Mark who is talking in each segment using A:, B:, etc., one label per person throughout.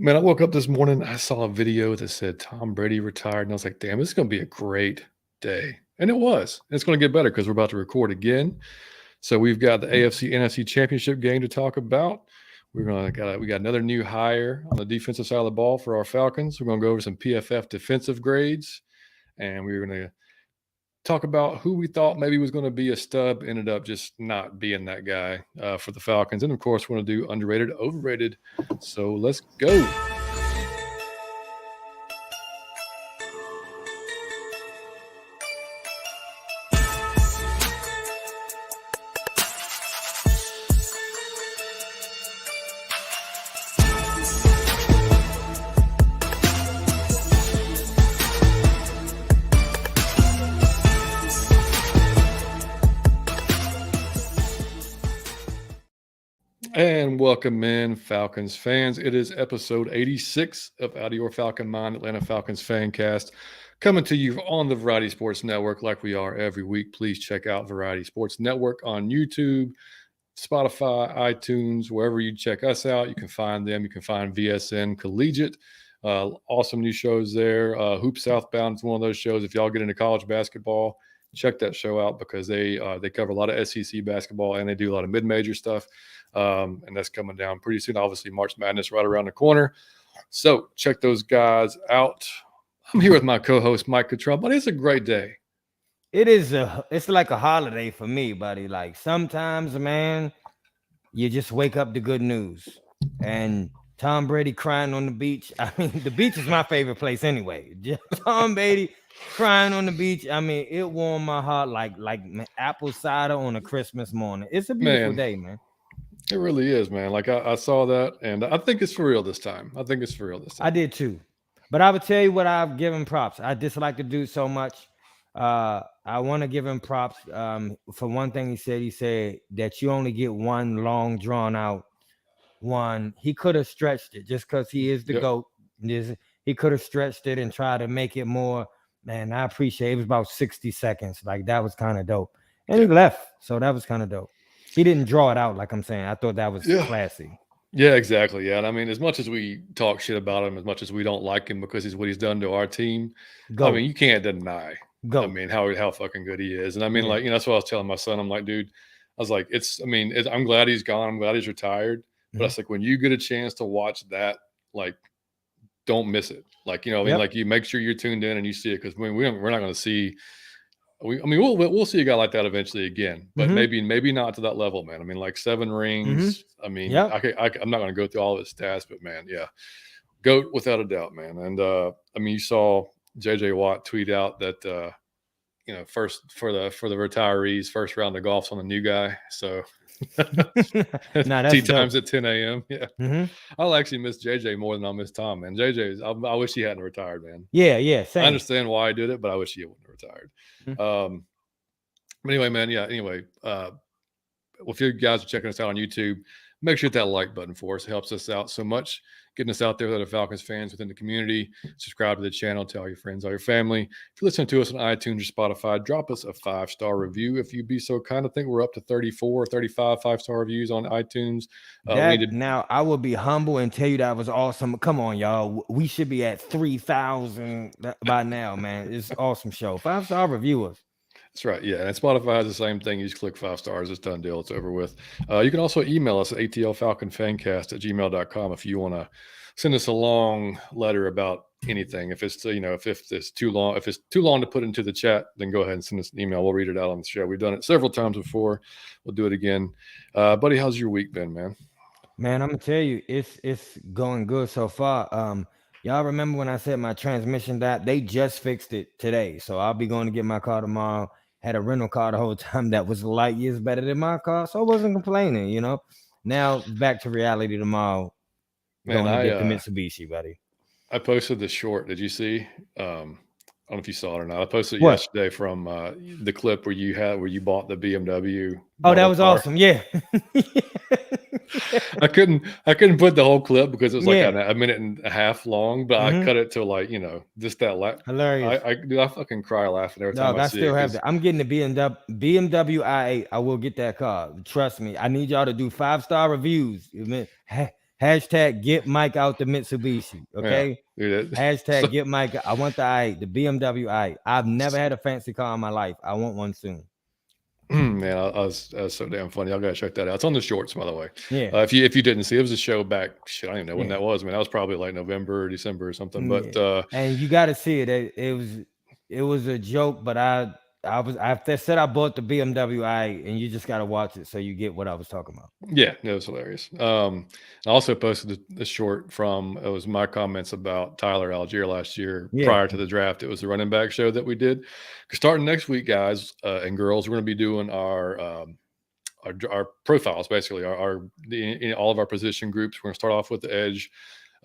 A: Man, I woke up this morning, I saw a video that said Tom Brady retired, and I was like, damn, this is going to be a great day. And it was. And it's going to get better because we're about to record again. So we've got the AFC NFC Championship game to talk about. We got another new hire on the defensive side of the ball for our Falcons. We're going to go over some PFF defensive grades, and we're going to talk about who we thought maybe was going to be a stub, ended up just not being that guy for the Falcons. And of course, we're going to do underrated, overrated. So let's go. And welcome in, Falcons fans. It is episode 86 of Out of Your Falcon Mind, Atlanta Falcons Fancast, coming to you on the Variety Sports Network like we are every week. Please check out Variety Sports Network on YouTube, Spotify, iTunes, wherever you check us out. You can find them. You can find VSN Collegiate. Awesome new shows there. Hoop Southbound is one of those shows. If y'all get into college basketball, check that show out because they cover a lot of SEC basketball and they do a lot of mid-major stuff. And that's coming down pretty soon. Obviously, March Madness right around the corner. So check those guys out. I'm here with my co-host, Mike Cottrell, but it's a great day.
B: It's like a holiday for me, buddy. Like sometimes, man, you just wake up to good news. And Tom Brady crying on the beach. I mean, the beach is my favorite place anyway. Tom Brady crying on the beach. I mean, it warmed my heart like apple cider on a Christmas morning. It's a beautiful day, man.
A: It really is, man. Like I saw that, and I think it's for real this time. I
B: did too. But I would tell you what I've given props. I dislike the dude so much. I want to give him props. For one thing, he said that you only get one long, drawn out one. He could have stretched it just because he is the GOAT. He could have stretched it and tried to make it more. Man, I appreciate it. It was about 60 seconds. Like that was kind of dope. And he left. So that was kind of dope. He didn't draw it out, like I'm saying. I thought that was classy.
A: Yeah, exactly. Yeah. And I mean, as much as we talk shit about him, as much as we don't like him because he's what he's done to our team, I mean, you can't deny. I mean, how fucking good he is. And I mean, like, that's what I was telling my son. I'm like, dude, I was like, I'm glad he's gone. I'm glad he's retired. But it's like when you get a chance to watch that, like, don't miss it. Like, I mean, like you make sure you're tuned in and you see it because we're not going to see. We'll see a guy like that eventually again, but maybe not to that level, man. I mean, like 7 rings. I mean, I'm not going to go through all of his stats, but man, GOAT without a doubt, man. And I mean, you saw JJ Watt tweet out that first for the retirees, first round of golf's on the new guy. So tee times at 10 a.m. Yeah. I'll actually miss JJ more than I'll miss Tom, man. I wish he hadn't retired, man.
B: Yeah.
A: Same. I understand why I did it, but I wish he wouldn't have retired. But anyway, man. Yeah. Anyway, if you guys are checking us out on YouTube, make sure you hit that like button for us. It helps us out so much, getting us out there with other Falcons fans within the community. Subscribe to the channel, tell your friends, all your family. If you're listening to us on iTunes or Spotify, drop us a 5-star review if you'd be so kind. I think we're up to 34 or 35 5-star reviews on iTunes.
B: Now, I will be humble and tell you that was awesome. Come on, y'all. We should be at 3,000 by now, man. It's an awesome show. 5-star reviewers.
A: That's right. Yeah. And Spotify has the same thing. You just click 5 stars. It's done deal. It's over with. You can also email us at atlfalconfancast@gmail.com if you want to send us a long letter about anything. If it's, if it's too long to put into the chat, then go ahead and send us an email. We'll read it out on the show. We've done it several times before. We'll do it again. Buddy, how's your week been, man?
B: Man, I'm going to tell you, it's going good so far. Y'all remember when I said my transmission died? They just fixed it today. So I'll be going to get my car tomorrow. Had a rental car the whole time that was light years better than my car. So I wasn't complaining, Now back to reality tomorrow.
A: Man,
B: going to get the Mitsubishi, buddy.
A: I posted the short. Did you see? I don't know if you saw it or not. I posted it yesterday from the clip where you bought the BMW.
B: Oh, that was awesome. Yeah.
A: I couldn't put the whole clip because it was like a minute and a half long, but I cut it to just that
B: hilarious.
A: I fucking cry laughing every time I see it.
B: Have that. I'm getting the BMW i8. I will get that car. Trust me. I need y'all to do 5-star reviews. Hashtag get Mike out the Mitsubishi. Okay.
A: Yeah,
B: Hashtag get Mike. I want the i8, the BMW i8. I've never had a fancy car in my life. I want one soon.
A: Man, I was so damn funny. I gotta check that out. It's on the shorts, by the way.
B: Yeah.
A: If you didn't see, it was a show back. Shit, I don't even know when that was. Man, that was probably like November or December or something. But
B: and you got to see it. It was a joke, but I said I bought the BMW i8, and you just got to watch it so you get what I was talking about.
A: Yeah, it was hilarious. I also posted the short from it was my comments about Tyler Algier last year prior to the draft. It was the running back show that we did. Starting next week, guys and girls, we're going to be doing our profiles, basically all of our position groups. We're going to start off with the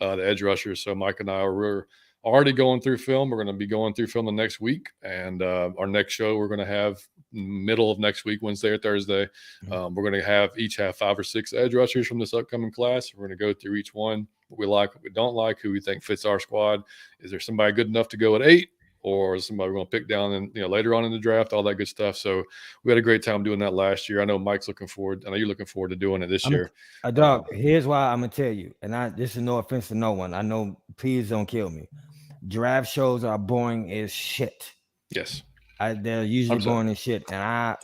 A: edge rushers. So Mike and I we're already going through film. We're going to be going through film the next week, and our next show we're going to have middle of next week, Wednesday or Thursday. We're going to each have 5 or 6 edge rushers from this upcoming class. We're going to go through each one, what we like, what we don't like, who we think fits our squad. Is there somebody good enough to go at 8? Or somebody we're going to pick down and later on in the draft, all that good stuff. So we had a great time doing that last year. I know Mike's looking forward. I know you're looking forward to doing it this year.
B: Dog, here's why I'm gonna tell you, and this is no offense to no one. I know please don't kill me. Draft shows are boring as shit.
A: Yes,
B: they're usually boring as shit, and I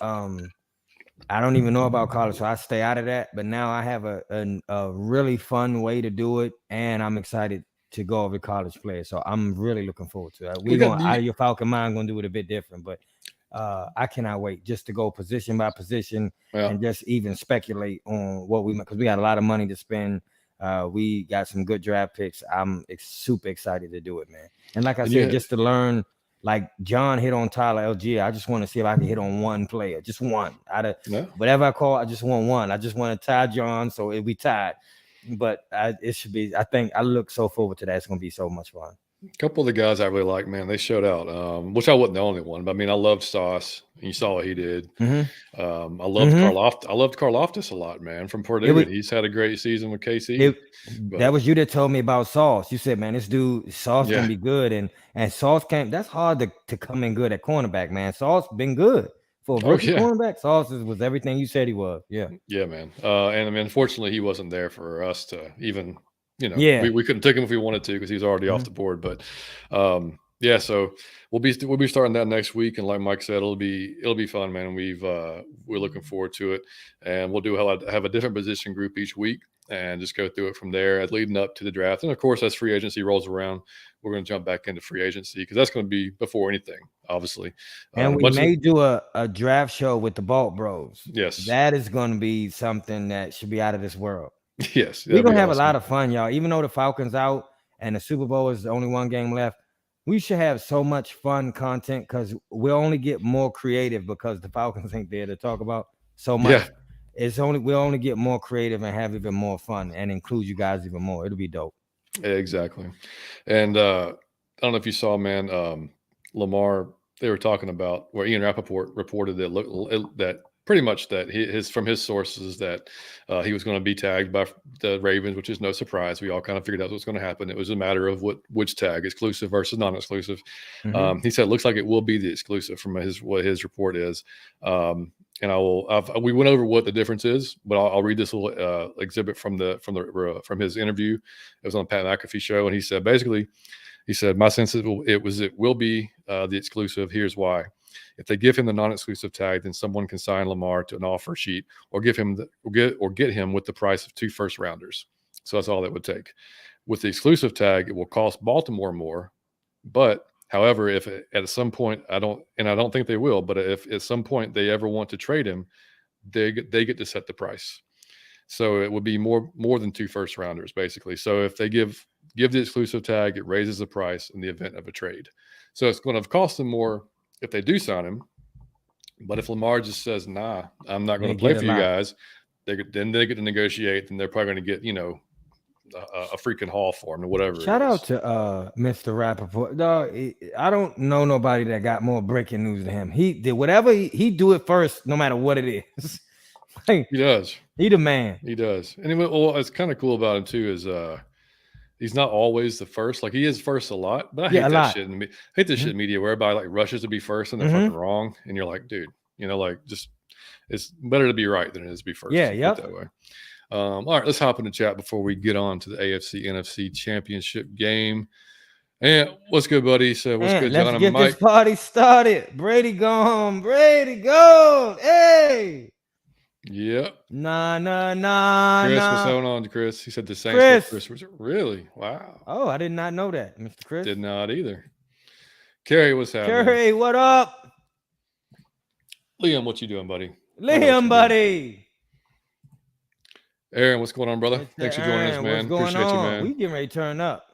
B: don't even know about college, so I stay out of that. But now I have a really fun way to do it, and I'm excited to go over college players. So I'm really looking forward to that. We're going out of your Falcon mind, going to do it a bit different, but I cannot wait just to go position by position and just even speculate on what because we got a lot of money to spend. We got some good draft picks. I'm super excited to do it, man. And like I said, just to learn, like John hit on Tyler Algier. I just want to see if I can hit on one player, just one out of whatever I call. I just want one. I just want to tie John, so it'll be tied. But it should be. I think I look so forward to that. It's going to be so much fun.
A: A couple of the guys I really like, man, they showed out. Which I wasn't the only one, but I mean, I loved Sauce. And you saw what he did. I loved Karlaftis a lot, man, from Purdue. He's had a great season with KC.
B: That was you that told me about Sauce. You said, man, this dude Sauce can be good, and Sauce can't. That's hard to come in good at cornerback, man. Sauce been good. For a rookie cornerback, Sauce was everything you said he was. Yeah, man.
A: And I mean, unfortunately, he wasn't there for us to even, we couldn't take him if we wanted to because he's already off the board. But so we'll be starting that next week, and like Mike said, it'll be fun, man. We're looking forward to it, and we'll have a different position group each week, and just go through it from there, leading up to the draft. And of course, as free agency rolls around, we're going to jump back into free agency because that's going to be before anything, obviously.
B: And we may do a draft show with the Balt Bros.
A: Yes,
B: that is going to be something that should be out of this world.
A: Yes,
B: we're going to have a lot of fun, y'all. Even though the Falcons out and the Super Bowl is the only one game left, we should have so much fun content because we'll only get more creative because the Falcons ain't there to talk about so much. We'll only get more creative and have even more fun and include you guys even more. It'll be dope.
A: Exactly. And I don't know if you saw, man, Lamar, they were talking about where Ian Rappaport reported that pretty much that from his sources that he was going to be tagged by the Ravens, which is no surprise. We all kind of figured out what's going to happen. It was a matter of which tag, exclusive versus non-exclusive. He said it looks like it will be the exclusive from what his report is. And we went over what the difference is, but I'll read this little exhibit from his interview. It was on the Pat McAfee show, and he said basically, my sense it will be the exclusive. Here's why: if they give him the non-exclusive tag, then someone can sign Lamar to an offer sheet, or get him with the price of 2 first rounders. So that's all it would take. With the exclusive tag, it will cost Baltimore more, but however, if at some point I don't think they will, but if at some point they ever want to trade him, they get to set the price. So it would be more than 2 first rounders, basically. So if they give the exclusive tag, it raises the price in the event of a trade. So it's going to cost them more if they do sign him. But if Lamar just says, "Nah, I'm not going to play for you guys," then they get to negotiate, and they're probably going to get a freaking haul for him or whatever.
B: Shout out to Mr. Rappaport. Dog, I don't know nobody that got more breaking news than him. He did whatever he do it first, no matter what it is.
A: He does.
B: He the man.
A: He does. Anyway, it's kind of cool about him too is he's not always the first. Like he is first a lot, but I hate that shit. I hate this shit in media where everybody like rushes to be first and they're fucking wrong, and you're like, dude, just it's better to be right than it is to be first.
B: Yeah, yeah.
A: That way. All right, let's hop in the chat before we get on to the AFC NFC Championship game. And what's good, buddy? So what's good, John?
B: Let's get this party started. Brady gone. Brady gone. Hey.
A: Yep.
B: Nah.
A: Chris, what's going on, Chris? He said the same. Chris was really? Wow.
B: Oh, I did not know that, Mr. Chris.
A: Did not either. Carrie, what's happening?
B: Carrie, what up?
A: Liam, what you doing, buddy?
B: Liam, buddy.
A: Aaron, what's going on, brother? Thanks for joining us, man. Appreciate you, man.
B: We getting ready to turn up.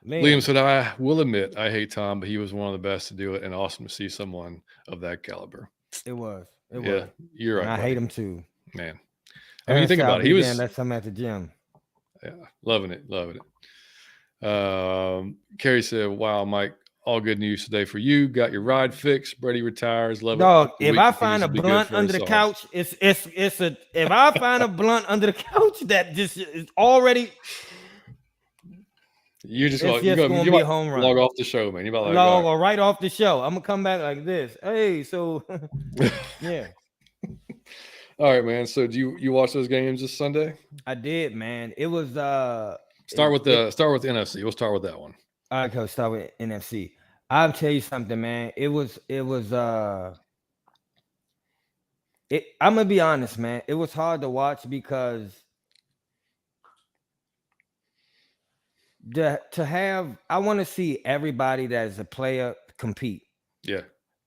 A: Liam said, I will admit I hate Tom, but he was one of the best to do it, and awesome to see someone of that caliber.
B: It was.
A: Yeah, you're right.
B: I hate him too,
A: man. I mean, think about it. He was.
B: That's him at the gym.
A: Yeah, loving it. Carrie said, "Wow, Mike, all good news today for you. Got your ride fixed. Brady retires. Love
B: it. If I find a blunt under the couch, it's a. If I find a blunt under the couch that just is already."
A: You're just going to be a home run. Log off the show, man. You about like
B: log or right off the show. I'm gonna come back like this. Hey, so yeah.
A: All right, man. So do you watch those games this Sunday?
B: I did, man. It was
A: start with the NFC. We'll start with that one.
B: Okay, start with NFC. I'll tell you something, man. I'm gonna be honest, man. It was hard to watch because I want to see everybody that is a player compete.
A: Yeah.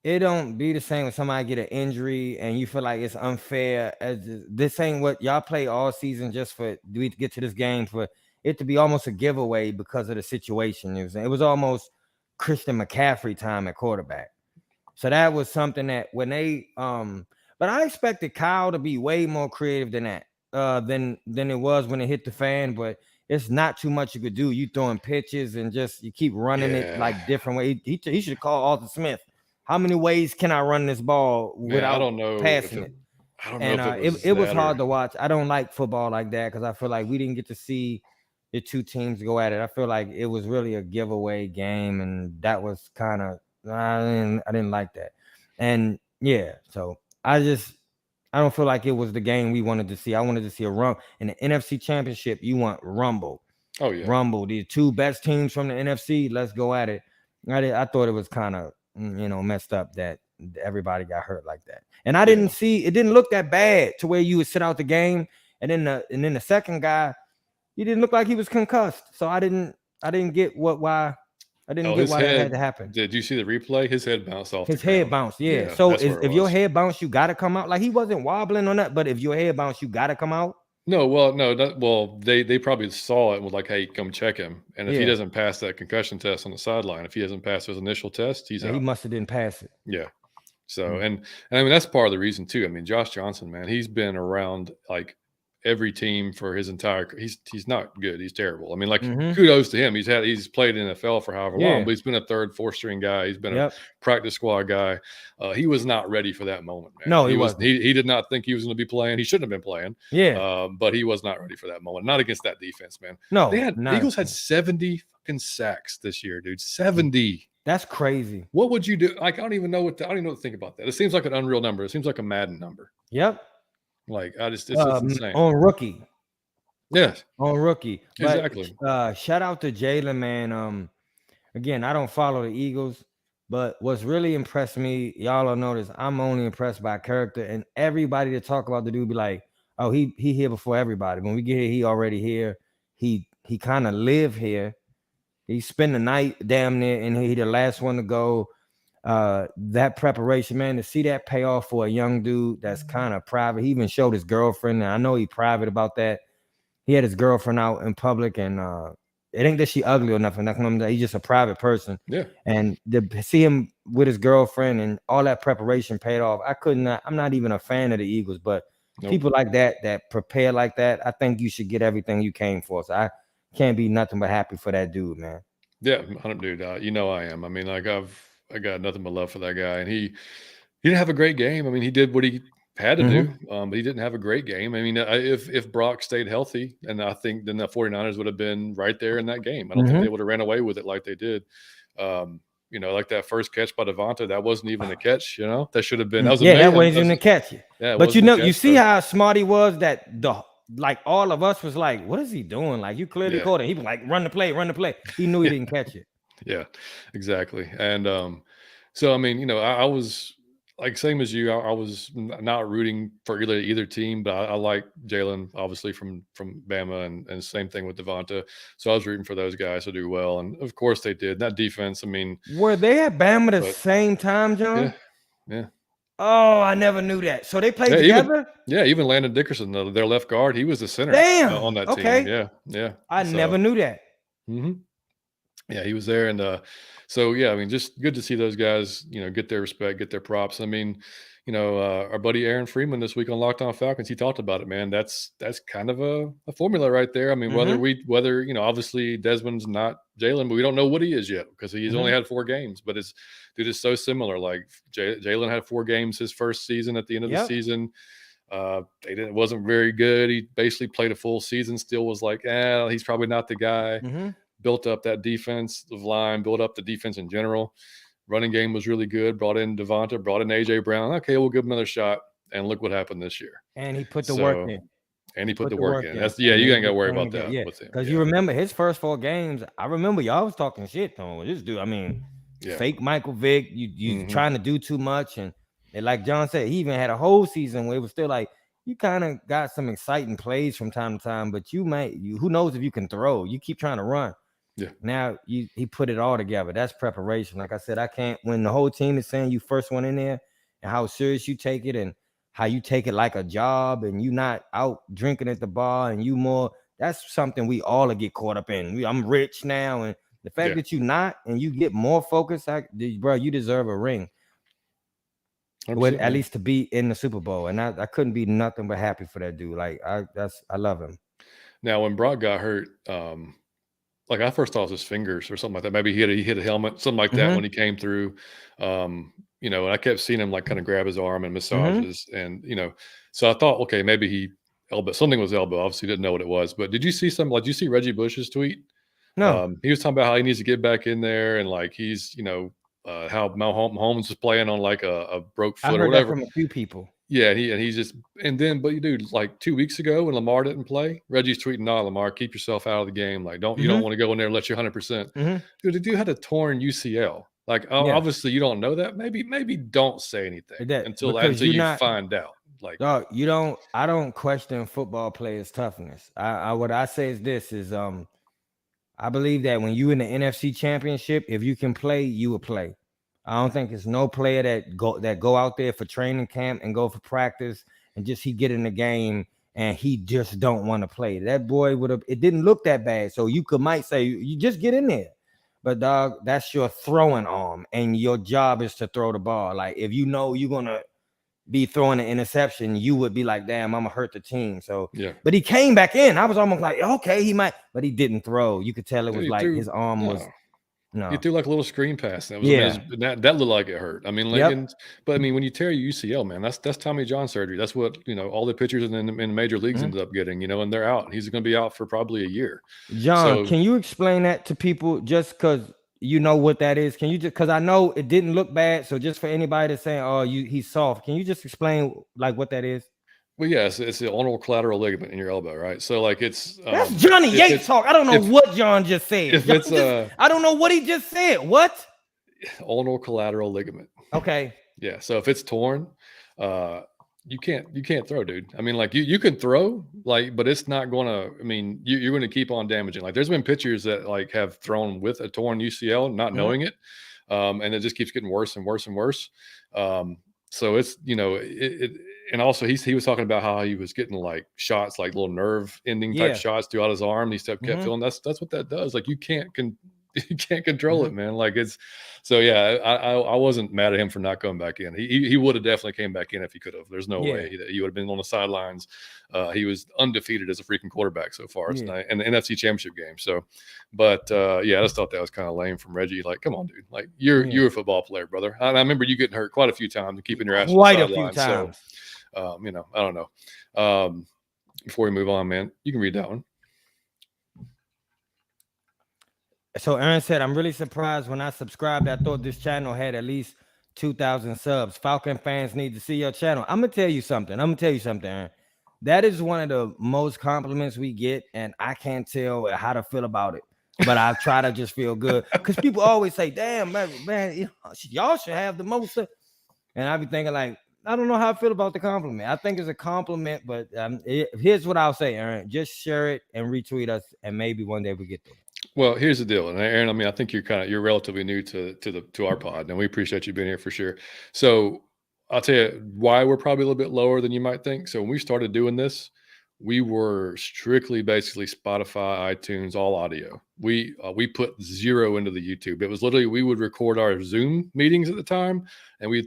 B: It don't be the same when somebody get an injury and you feel like it's unfair. As this ain't what y'all play all season just for we to get to this game for it to be almost a giveaway because of the situation. It was almost Christian McCaffrey time at quarterback. So that was something that when they but I expected Kyle to be way more creative than that than it was when it hit the fan, but it's not too much you could do. You throwing pitches and just you keep running it like different ways. He should call Arthur Smith. How many ways can I run this ball without passing it?
A: I don't know.
B: It was hard to watch. I don't like football like that because I feel like we didn't get to see the two teams go at it. I feel like it was really a giveaway game, and that was kind of I didn't like that. And yeah, so I don't feel like it was the game we wanted to see. I wanted to see a rumble. In the NFC Championship, you want rumble.
A: Oh, yeah.
B: Rumble. The two best teams from the NFC, let's go at it. I thought it was kind of, messed up that everybody got hurt like that. And I didn't see, it didn't look that bad to where you would sit out the game. And then the second guy, he didn't look like he was concussed. So I didn't get why that had to happen.
A: Did you see the replay? His head bounced off.
B: His head bounced, yeah. So if your head bounced, you got to come out. Like he wasn't wobbling on that, but if your head bounced, you got to come out.
A: They probably saw it and was like, "Hey, come check him." And if he doesn't pass that concussion test on the sideline, if he doesn't pass his initial test, he's out.
B: He must have didn't pass it.
A: Yeah. So and I mean that's part of the reason too. I mean Josh Johnson, man, he's been around like every team for his entire he's not good. He's terrible. I mean, like kudos to him. He's played in the NFL for however long, but he's been a third, fourth string guy. He's been a practice squad guy. He was not ready for that moment, man.
B: No, he wasn't.
A: He did not think he was going to be playing. He shouldn't have been playing.
B: Yeah.
A: But he was not ready for that moment. Not against that defense, man.
B: No.
A: Eagles had 70 fucking sacks this year, dude. 70.
B: That's crazy.
A: What would you do? Like, I don't even know what to think about that. It seems like an unreal number. It seems like a Madden number.
B: Yep.
A: Like it's insane.
B: On rookie.
A: Yes.
B: On rookie.
A: Exactly.
B: But, shout out to Jalen, man. Again, I don't follow the Eagles, but what's really impressed me, y'all will notice I'm only impressed by character, and everybody that talk about the dude be like, oh, he here before everybody. When we get here, he already here. He kind of live here. He spent the night damn near, and he the last one to go. That preparation, man, to see that pay off for a young dude that's kind of private. He even showed his girlfriend, and I know he private about that. He had his girlfriend out in public, and it ain't that she ugly or nothing. He's just a private person.
A: Yeah.
B: And to see him with his girlfriend and all that preparation paid off. I'm not even a fan of the Eagles, but people like that prepare like that, I think you should get everything you came for. So I can't be nothing but happy for that dude, man.
A: Yeah, dude. I am. I mean, like I got nothing but love for that guy, and he didn't have a great game. I mean, he did what he had to do, but he didn't have a great game. I mean, if Brock stayed healthy, and I think then the 49ers would have been right there in that game. I don't think they would have ran away with it like they did. like that first catch by Devonta, that wasn't even a catch. That should have been. That was
B: that
A: amazing.
B: wasn't even a catch.
A: Yeah,
B: but you see how smart he was. That all of us was like, what is he doing? Like, you clearly caught it. He was like, run the play. He knew he didn't catch it.
A: Yeah, exactly. And so I mean, I was like same as you. I was not rooting for either team, but I like Jalen obviously from Bama, and same thing with Devonta. So I was rooting for those guys to do well, and of course they did. That defense, I mean,
B: were they at Bama the same time, John?
A: Yeah.
B: Oh, I never knew that. So they played together?
A: Even Landon Dickerson, their left guard, he was the center on that team. Yeah.
B: I never knew that.
A: Mm-hmm. Yeah, he was there. And so, yeah, I mean, just good to see those guys, get their respect, get their props. I mean, our buddy Aaron Freeman this week on Locked On Falcons, he talked about it, man. That's kind of a formula right there. I mean, whether obviously Desmond's not Jalen, but we don't know what he is yet because he's only had 4 games. But it's so similar. Like Jalen had 4 games his first season. At the end of the season, it wasn't very good. He basically played a full season. Still was like, he's probably not the guy. Built up that defensive line, built up the defense in general. Running game was really good. Brought in Devonta, brought in A.J. Brown. Okay, we'll give him another shot. And look what happened this year.
B: And he put the work in.
A: And he put the work in. You ain't got to worry about that with him.
B: Because you remember his first 4 games, I remember y'all was talking shit on this dude. I mean, fake Michael Vick. You trying to do too much. And like John said, he even had a whole season where it was still like, you kind of got some exciting plays from time to time, but who knows if you can throw. You keep trying to run.
A: Yeah.
B: Now he put it all together. That's preparation. Like I said, when the whole team is saying you first one in there and how serious you take it and how you take it like a job and you not out drinking at the bar and you more, that's something we all get caught up in. I'm rich now. And the fact that you not and you get more focused, bro, you deserve a ring. At least to be in the Super Bowl. And I couldn't be nothing but happy for that dude. Like I love him.
A: Now when Brock got hurt, like I first thought it was his fingers or something like that. Maybe he hit a helmet, something like that when he came through. And I kept seeing him like kind of grab his arm and massages, and so I thought, okay, maybe something was elbow. Obviously, didn't know what it was. But did you see something? Like, did you see Reggie Bush's tweet?
B: No.
A: He was talking about how he needs to get back in there, and like he's how Mahomes was playing on like a broke foot or whatever.
B: That from a few people.
A: Yeah, but dude, like 2 weeks ago when Lamar didn't play, Reggie's tweeting, "No, Lamar, keep yourself out of the game. Like, you don't want to go in there and let you 100%." Dude, the dude had a torn UCL. Like, obviously you don't know that. Maybe don't say anything until you find out. Like,
B: dog, I don't question football players' toughness. What I say is this is I believe that when you in the NFC Championship, if you can play, you will play. I don't think there's no player that go out there for training camp and go for practice and he get in the game and he just don't want to play. That boy it didn't look that bad. So you might say you just get in there. But dog, that's your throwing arm and your job is to throw the ball. Like if you know you're gonna be throwing an interception, you would be like, damn, I'm gonna hurt the team. So but he came back in. I was almost like, okay, he might, but he didn't throw. You could tell it was his arm was. No.
A: He threw like a little screen pass. That looked like it hurt. I mean, but I mean, when you tear your UCL, man, that's Tommy John surgery. That's what all the pitchers in the major leagues ended up getting. And they're out. He's going to be out for probably a year.
B: John, can you explain that to people? Just because you know what that is, can you just? Because I know it didn't look bad. So just for anybody that's saying, "Oh, he's soft," can you just explain like what that is?
A: Well, yes, it's the ulnar collateral ligament in your elbow, right? So, like, it's
B: that's Johnny Yates talk. I don't know what John just said. I don't know what he just said. What?
A: Ulnar collateral ligament.
B: Okay.
A: Yeah. So if it's torn, you can't throw, dude. I mean, like you can throw, like, but it's not gonna. I mean, you're going to keep on damaging. Like, there's been pitchers that like have thrown with a torn UCL, not knowing it, and it just keeps getting worse and worse and worse. So it's and also he was talking about how he was getting like shots, like little nerve ending type shots throughout his arm. He kept feeling that's what that does. Like you can't control it, man. Like it's so I wasn't mad at him for not going back in. He would have definitely came back in if he could have. There's no way that he would have been on the sidelines. He was undefeated as a freaking quarterback so far tonight in the NFC Championship game. So, but I just thought that was kind of lame from Reggie. Like, come on, dude. Like you're a football player, brother. I remember you getting hurt quite a few times and keeping your ass
B: quite a few times.
A: So, I don't know. Before we move on, man, you can read that one.
B: So Aaron said, I'm really surprised when I subscribed. I thought this channel had at least 2,000 subs. Falcon fans need to see your channel. I'm going to tell you something. Aaron. That is one of the most compliments we get, and I can't tell how to feel about it. But I try to just feel good because people always say, damn, man, y'all should have the most. And I be thinking, like, I don't know how I feel about the compliment. I think it's a compliment, but here's what I'll say, Aaron. Just share it and retweet us, and maybe one day we get there.
A: Well, here's the deal, and Aaron, I mean, I think you're relatively new to our pod, and we appreciate you being here for sure. So I'll tell you why we're probably a little bit lower than you might think. So when we started doing this, we were strictly basically Spotify, iTunes, all audio. We put zero into the YouTube. It was literally we would record our Zoom meetings at the time, and we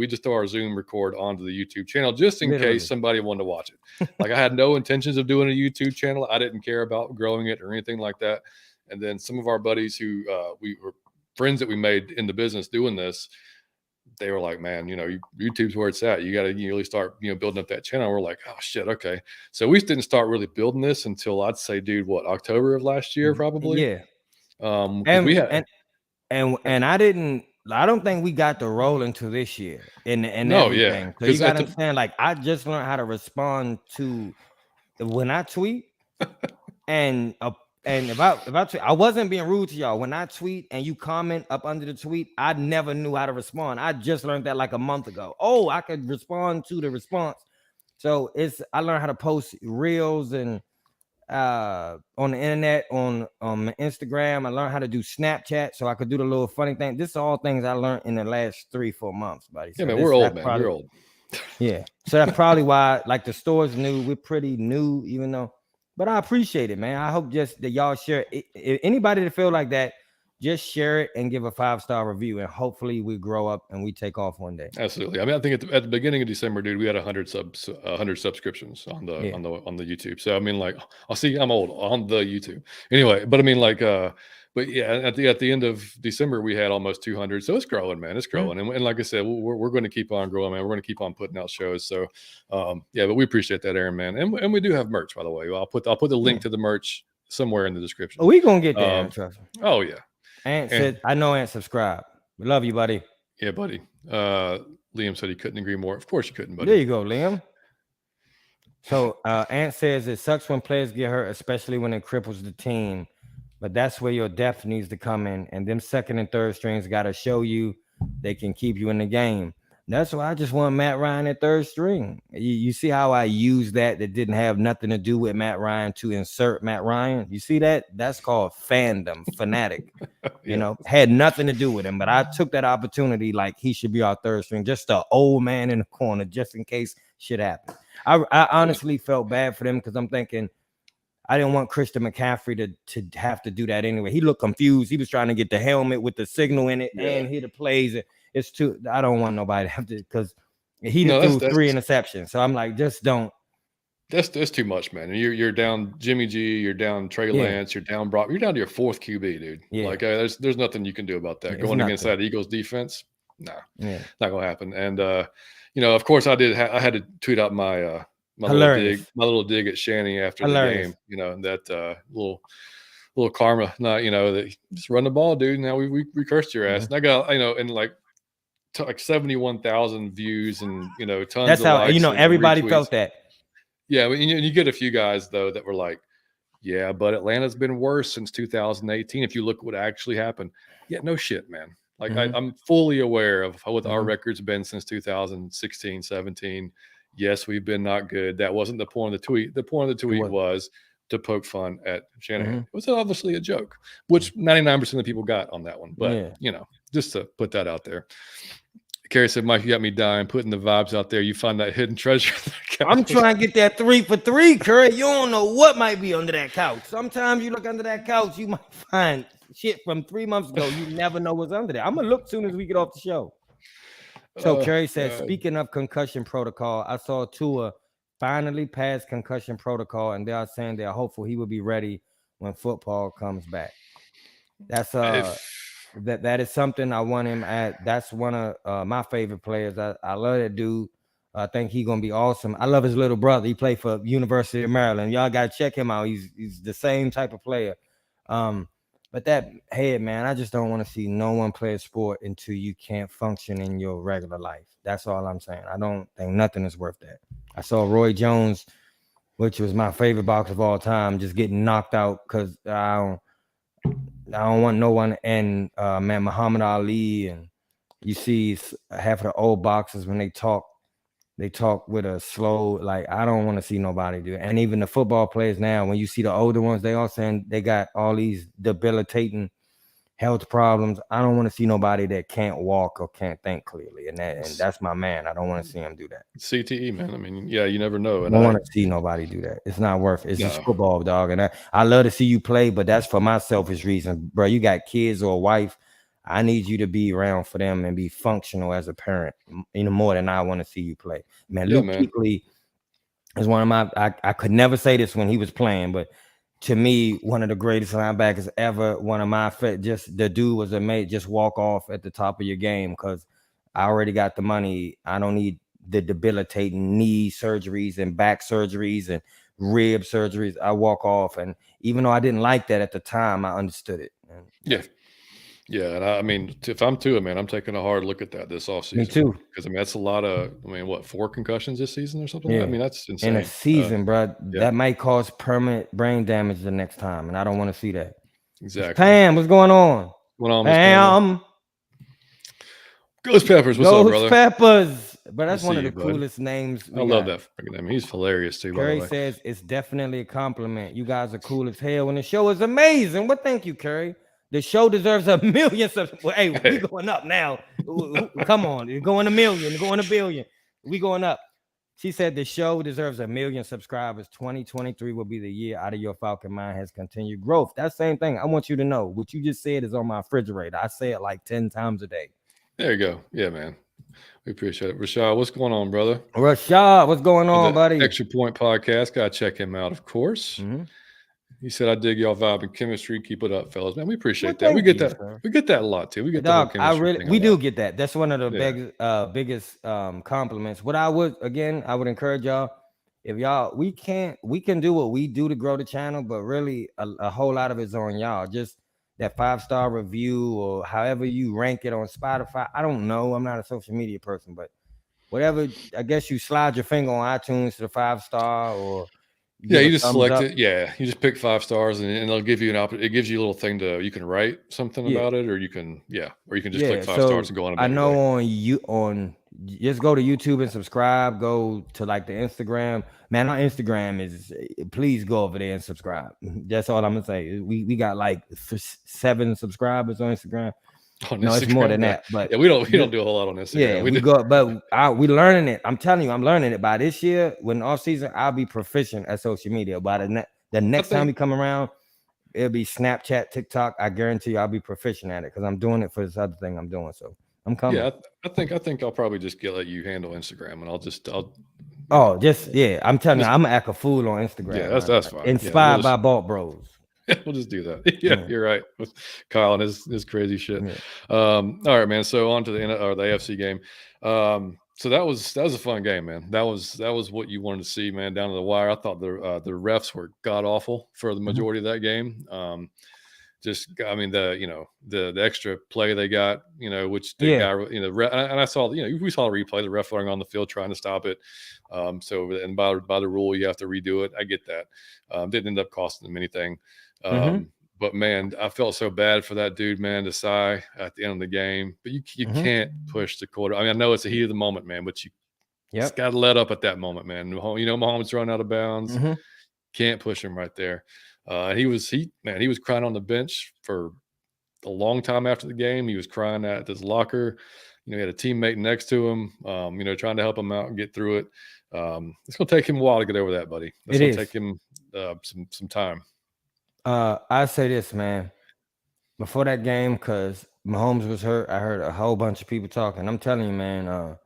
A: just throw our Zoom record onto the YouTube channel just in case somebody wanted to watch it. Like I had no intentions of doing a YouTube channel. I didn't care about growing it or anything like that. And then some of our buddies who we were friends that we made in the business doing this, they were like, man, YouTube's where it's at. You got to really start, building up that channel. We're like, oh shit. Okay. So we didn't start really building this until I'd say, dude, October of last year, probably.
B: Yeah.
A: And we had,
B: and I don't think we got the roll into this year and
A: no,
B: everything.
A: Yeah.
B: So you got to understand, like, I just learned how to respond to when I tweet and if I tweet, I wasn't being rude to y'all. When I tweet and you comment up under the tweet, I never knew how to respond. I just learned that like a month ago. Oh, I could respond to the response. So I learned how to post reels and on the internet, on Instagram. I learned how to do Snapchat so I could do the little funny thing. This is all things I learned in the last 3-4 months, buddy. So
A: yeah, man, we're old, man. We're old.
B: Yeah. So that's probably why, like, the store's new. We're pretty new, even though. But I appreciate it, man. I hope just that y'all share it. Anybody that feel like that, just share it and give a 5-star review, and hopefully we grow up and we take off one day.
A: Absolutely. I mean, I think at the beginning of December, dude, we had 100 subscriptions on the YouTube. So I mean, like, I'll see, I'm old on the YouTube anyway. But I mean, like, but yeah, at the end of December, we had almost 200. So it's growing, man. It's growing, and like I said, we're going to keep on growing, man. We're going to keep on putting out shows. So yeah, but we appreciate that, Aaron, man. And we do have merch, by the way. I'll put the link to the merch somewhere in the description.
B: We gonna get there, trust me.
A: Oh yeah.
B: Ant said, I know Ant subscribe. We love you, buddy.
A: Yeah, buddy. Liam said he couldn't agree more. Of course you couldn't, buddy.
B: There you go, Liam. So Ant says it sucks when players get hurt, especially when it cripples the team. But that's where your depth needs to come in. And them second and third strings got to show you they can keep you in the game. That's why I just want Matt Ryan at third string. You see how I use that didn't have nothing to do with Matt Ryan to insert Matt Ryan? You see that? That's called fandom, fanatic.
A: Yeah.
B: Had nothing to do with him. But I took that opportunity like he should be our third string, just an old man in the corner, just in case shit happened. I honestly felt bad for them because I'm thinking I didn't want Christian McCaffrey to have to do that anyway. He looked confused. He was trying to get the helmet with the signal in it and hear the plays. It's too. I don't want nobody to have to because he threw 3 interceptions. So I'm like, just don't.
A: That's too much, man. You're down Jimmy G. You're down Trey Lance. You're down Brock. You're down to your 4th QB, dude. Yeah. Like there's nothing you can do about that. Going against that Eagles defense, not gonna happen. And of course I had to tweet out my little dig at Shanny after the game. That little karma. Not that just run the ball, dude. Now we cursed your ass. And I got and like 71,000 views and tons.
B: That's
A: of
B: how
A: likes
B: everybody felt that.
A: Yeah, but you get a few guys though that were like, yeah, but Atlanta's been worse since 2018. If you look at what actually happened, yeah, no shit, man. Like I'm fully aware of what our record's been since 2016, 17. Yes, we've been not good. That wasn't the point of the tweet. The point of the tweet was to poke fun at Shanahan. It was obviously a joke, which 99% of people got on that one. But just to put that out there. Carrie said, Mike, you got me dying, putting the vibes out there. You find that hidden treasure.
B: I'm trying to get that 3 for 3, Curry. You don't know what might be under that couch. Sometimes you look under that couch, you might find shit from 3 months ago. You never know what's under there. I'm going to look as soon as we get off the show. So Kerry said, speaking of concussion protocol, I saw Tua finally passed concussion protocol, and they are saying they're hopeful he will be ready when football comes back. That's that is something I want him at. That's one of my favorite players. I love that dude. I think he's gonna be awesome. I love his little brother. He played for University of Maryland. Y'all gotta check him out. He's the same type of player. But that head, man, I just don't want to see no one play a sport until you can't function in your regular life. That's all I'm saying. I don't think nothing is worth that. I saw Roy Jones, which was my favorite boxer of all time, just getting knocked out because I don't want no one. And man, Muhammad Ali, and you see half of the old boxers when they talk with a slow, like, I don't want to see nobody do it. And even the football players now, when you see the older ones, they all saying they got all these debilitating health problems. I don't want to see nobody that can't walk or can't think clearly. And that's my man. I don't want to see him do that.
A: CTE, man. I mean, yeah, you never know.
B: And I don't want to see nobody do that. It's not worth it. It's just football, dog. And I love to see you play, but that's for my selfish reason. Bro, you got kids or a wife. I need you to be around for them and be functional as a parent, more than I want to see you play. Man, Luke Kuechly is one of my, I could never say this when he was playing, but to me, one of the greatest linebackers ever. One of my, just the dude was amazing. Just walk off at the top of your game because I already got the money. I don't need the debilitating knee surgeries and back surgeries and rib surgeries. I walk off. And even though I didn't like that at the time, I understood it.
A: Yeah. Yeah, and I mean, if I'm too, man, I'm taking a hard look at that this offseason.
B: Me too.
A: Because, I mean, that's a lot of, 4 concussions this season or something? Yeah. I mean, that's insane.
B: In a season, bro, that might cause permanent brain damage the next time, and I don't want to see that.
A: Exactly.
B: Pam, what's going on? Pam.
A: Ghost Peppers, what's up, brother?
B: Ghost Peppers. But that's one of the coolest names.
A: I love that freaking name. He's hilarious, too, by the way.
B: Curry says it's definitely a compliment. You guys are cool as hell, and the show is amazing. Well, thank you, Curry. The show deserves 1 million subscribers. Well, hey, we going up now. Come on, you're going 1 million, you're going 1 billion. We going up. She said the show deserves 1 million subscribers. 2023 will be the year out of your Falcon mind has continued growth. That same thing. I want you to know what you just said is on my refrigerator. I say it like 10 times a day.
A: There you go. Yeah, man. We appreciate it. Rashad, what's going on, brother?
B: Rashad, what's going on, buddy?
A: Extra Point Podcast. Gotta check him out, of course. Mm-hmm. He said, "I dig y'all vibe and chemistry. Keep it up, fellas." Man, we appreciate that. We get that. Sir. We get that a lot too. We get that.
B: We do get that. That's one of the biggest compliments. What I would encourage y'all, if y'all we can do what we do to grow the channel, but really a whole lot of it's on y'all. Just that 5-star review or however you rank it on Spotify. I don't know. I'm not a social media person, but whatever. I guess you slide your finger on iTunes to the 5-star or.
A: Yeah, you just select it. Yeah, you just pick 5 stars, and it'll give you it gives you a little thing you can write something about it, or you can just click 5 stars and go on.
B: I know just go to YouTube and subscribe. Go to like the Instagram. Man, our Instagram is, please go over there and subscribe. That's all I'm gonna say. We got like 7 subscribers on Instagram. No, it's more than that. But
A: we don't do a whole lot on Instagram.
B: Yeah, we learning it. I'm telling you, I'm learning it. By this year, when off season, I'll be proficient at social media. By the next time we come around, it'll be Snapchat, TikTok. I guarantee you, I'll be proficient at it because I'm doing it for this other thing I'm doing. So I'm coming.
A: Yeah, I think I'll probably just let you handle Instagram, and I'll.
B: I'm telling you, I'm gonna act a fool on Instagram.
A: Yeah, that's fine.
B: Inspired by Balt Bros.
A: We'll just do that. Yeah, you're right. With Kyle and his crazy shit. Yeah. All right, man. So on to the AFC game. So that was a fun game, man. That was what you wanted to see, man, down to the wire. I thought the refs were god awful for the majority of that game. The extra play they got, which the guy, and I saw, we saw the replay, the ref running on the field trying to stop it. And by the rule, you have to redo it. I get that. Didn't end up costing them anything. But man, I felt so bad for that dude, man, Desai at the end of the game. But you can't push the quarter. I mean, I know it's the heat of the moment, man, but you just got to let up at that moment, man. Mahomes running out of bounds. Can't push him right there. He was crying on the bench for a long time after the game. He was crying at his locker. He had a teammate next to him, trying to help him out and get through it. It's going to take him a while to get over that, buddy. It's going to take him some time.
B: I say this, man. Before that game, because Mahomes was hurt, I heard a whole bunch of people talking. I'm telling you, man,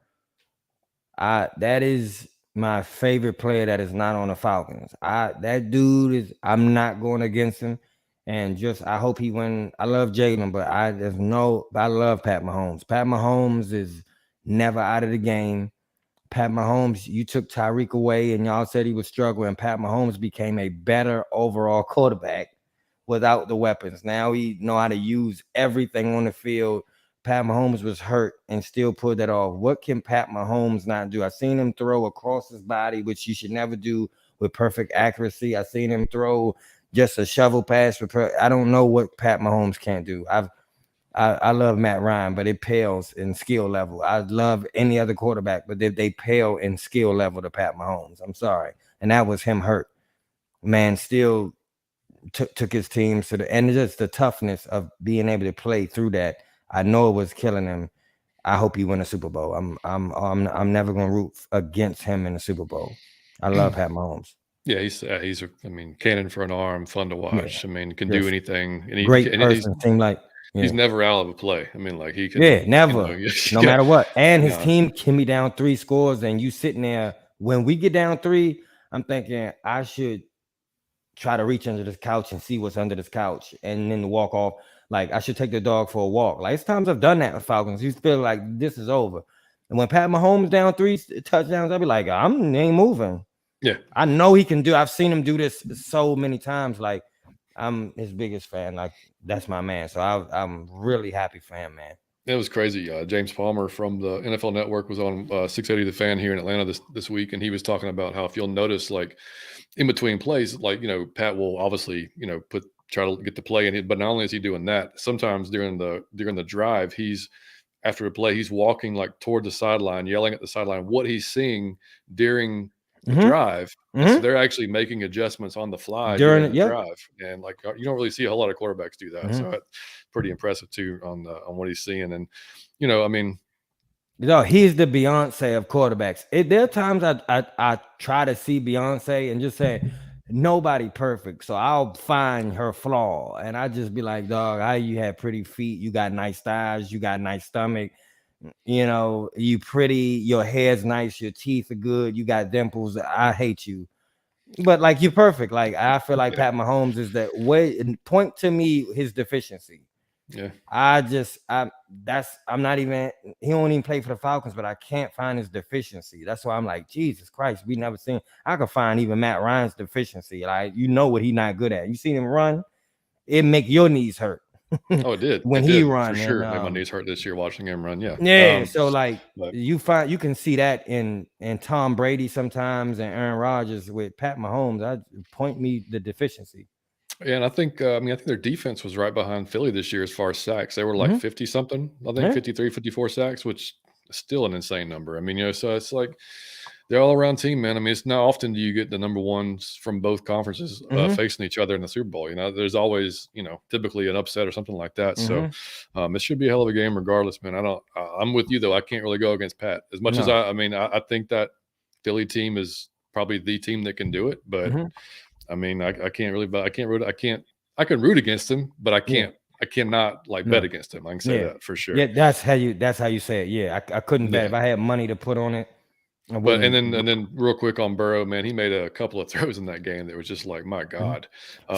B: that is my favorite player that is not on the Falcons. That dude is, I'm not going against him. And I hope he win. I love Jalen, but I love Pat Mahomes. Pat Mahomes is never out of the game. Pat Mahomes, you took Tyreek away and y'all said he was struggling. Pat Mahomes became a better overall quarterback without the weapons. Now he know how to use everything on the field. Pat Mahomes was hurt and still pulled that off. What can Pat Mahomes not do? I seen him throw across his body, which you should never do with perfect accuracy. I seen him throw just a shovel pass. I don't know what Pat Mahomes can't do. I love Matt Ryan, but it pales in skill level. I love any other quarterback, but they pale in skill level to Pat Mahomes. I'm sorry. And that was him hurt. Man, still took his teams to the end. Just the toughness of being able to play through that. I know it was killing him. I hope he win a Super Bowl. I'm never gonna root against him in the Super Bowl. I love Pat Mahomes.
A: Yeah, he's I mean, cannon for an arm, fun to watch.
B: Yeah.
A: I mean, can do anything. And
B: Great person. Seemed like
A: he's never out of a play. I mean, like he can.
B: Yeah, never. No matter what. And his team can be down 3 scores, and you sitting there. When we get down 3, I'm thinking I should try to reach under this couch and see what's under this couch, and then walk off. Like I should take the dog for a walk. Like it's times I've done that with Falcons. You feel like this is over. And when Pat Mahomes down 3 touchdowns, I'll be like, ain't moving.
A: Yeah,
B: I know he can do. I've seen him do this so many times. Like I'm his biggest fan. Like that's my man. So I'm really happy for him, man.
A: It was crazy. James Palmer from the NFL Network was on 680 The Fan here in Atlanta this week, and he was talking about how if you'll notice, like in between plays, like Pat will obviously try to get the play in it, but not only is he doing that, sometimes during the drive, he's after a play, he's walking like toward the sideline, yelling at the sideline what he's seeing during the drive. So they're actually making adjustments on the fly during the drive, and like you don't really see a whole lot of quarterbacks do that. So that's pretty impressive too on what he's seeing. And I mean,
B: he's the Beyonce of quarterbacks. There are times I try to see Beyonce and just say nobody perfect, so I'll find her flaw, and I just be like, dog, how you have pretty feet, you got nice thighs, you got nice stomach, you pretty, your hair's nice, your teeth are good, you got dimples. I hate you, but like you're perfect. Like I feel like Pat Mahomes is that way. Point to me his deficiency.
A: Yeah,
B: I'm not even, he don't even play for the Falcons, but I can't find his deficiency. That's why I'm like, Jesus Christ, we never seen. I could find even Matt Ryan's deficiency. Like what he not good at. You seen him run, it make your knees hurt.
A: Oh, it did
B: when he run
A: for sure. Made my knees hurt this year watching him run.
B: So like you can see that in Tom Brady sometimes and Aaron Rodgers. With Pat Mahomes, point me the deficiency.
A: Yeah, and I think their defense was right behind Philly this year as far as sacks. They were like 50 something, I think 53, 54 sacks, which is still an insane number. I mean, so it's like they're all around team, man. I mean, it's not often do you get the number ones from both conferences facing each other in the Super Bowl. There's always, typically an upset or something like that. So it should be a hell of a game regardless, man. I'm with you though. I can't really go against Pat as much as I think that Philly team is probably the team that can do it, but I mean, I can't really, but I can root against him, but I can't, I cannot bet against him. I can say that for sure.
B: Yeah. That's how you say it. Yeah. I couldn't bet if I had money to put on it.
A: But and then real quick on Burrow, man, he made a couple of throws in that game that was just like, my God,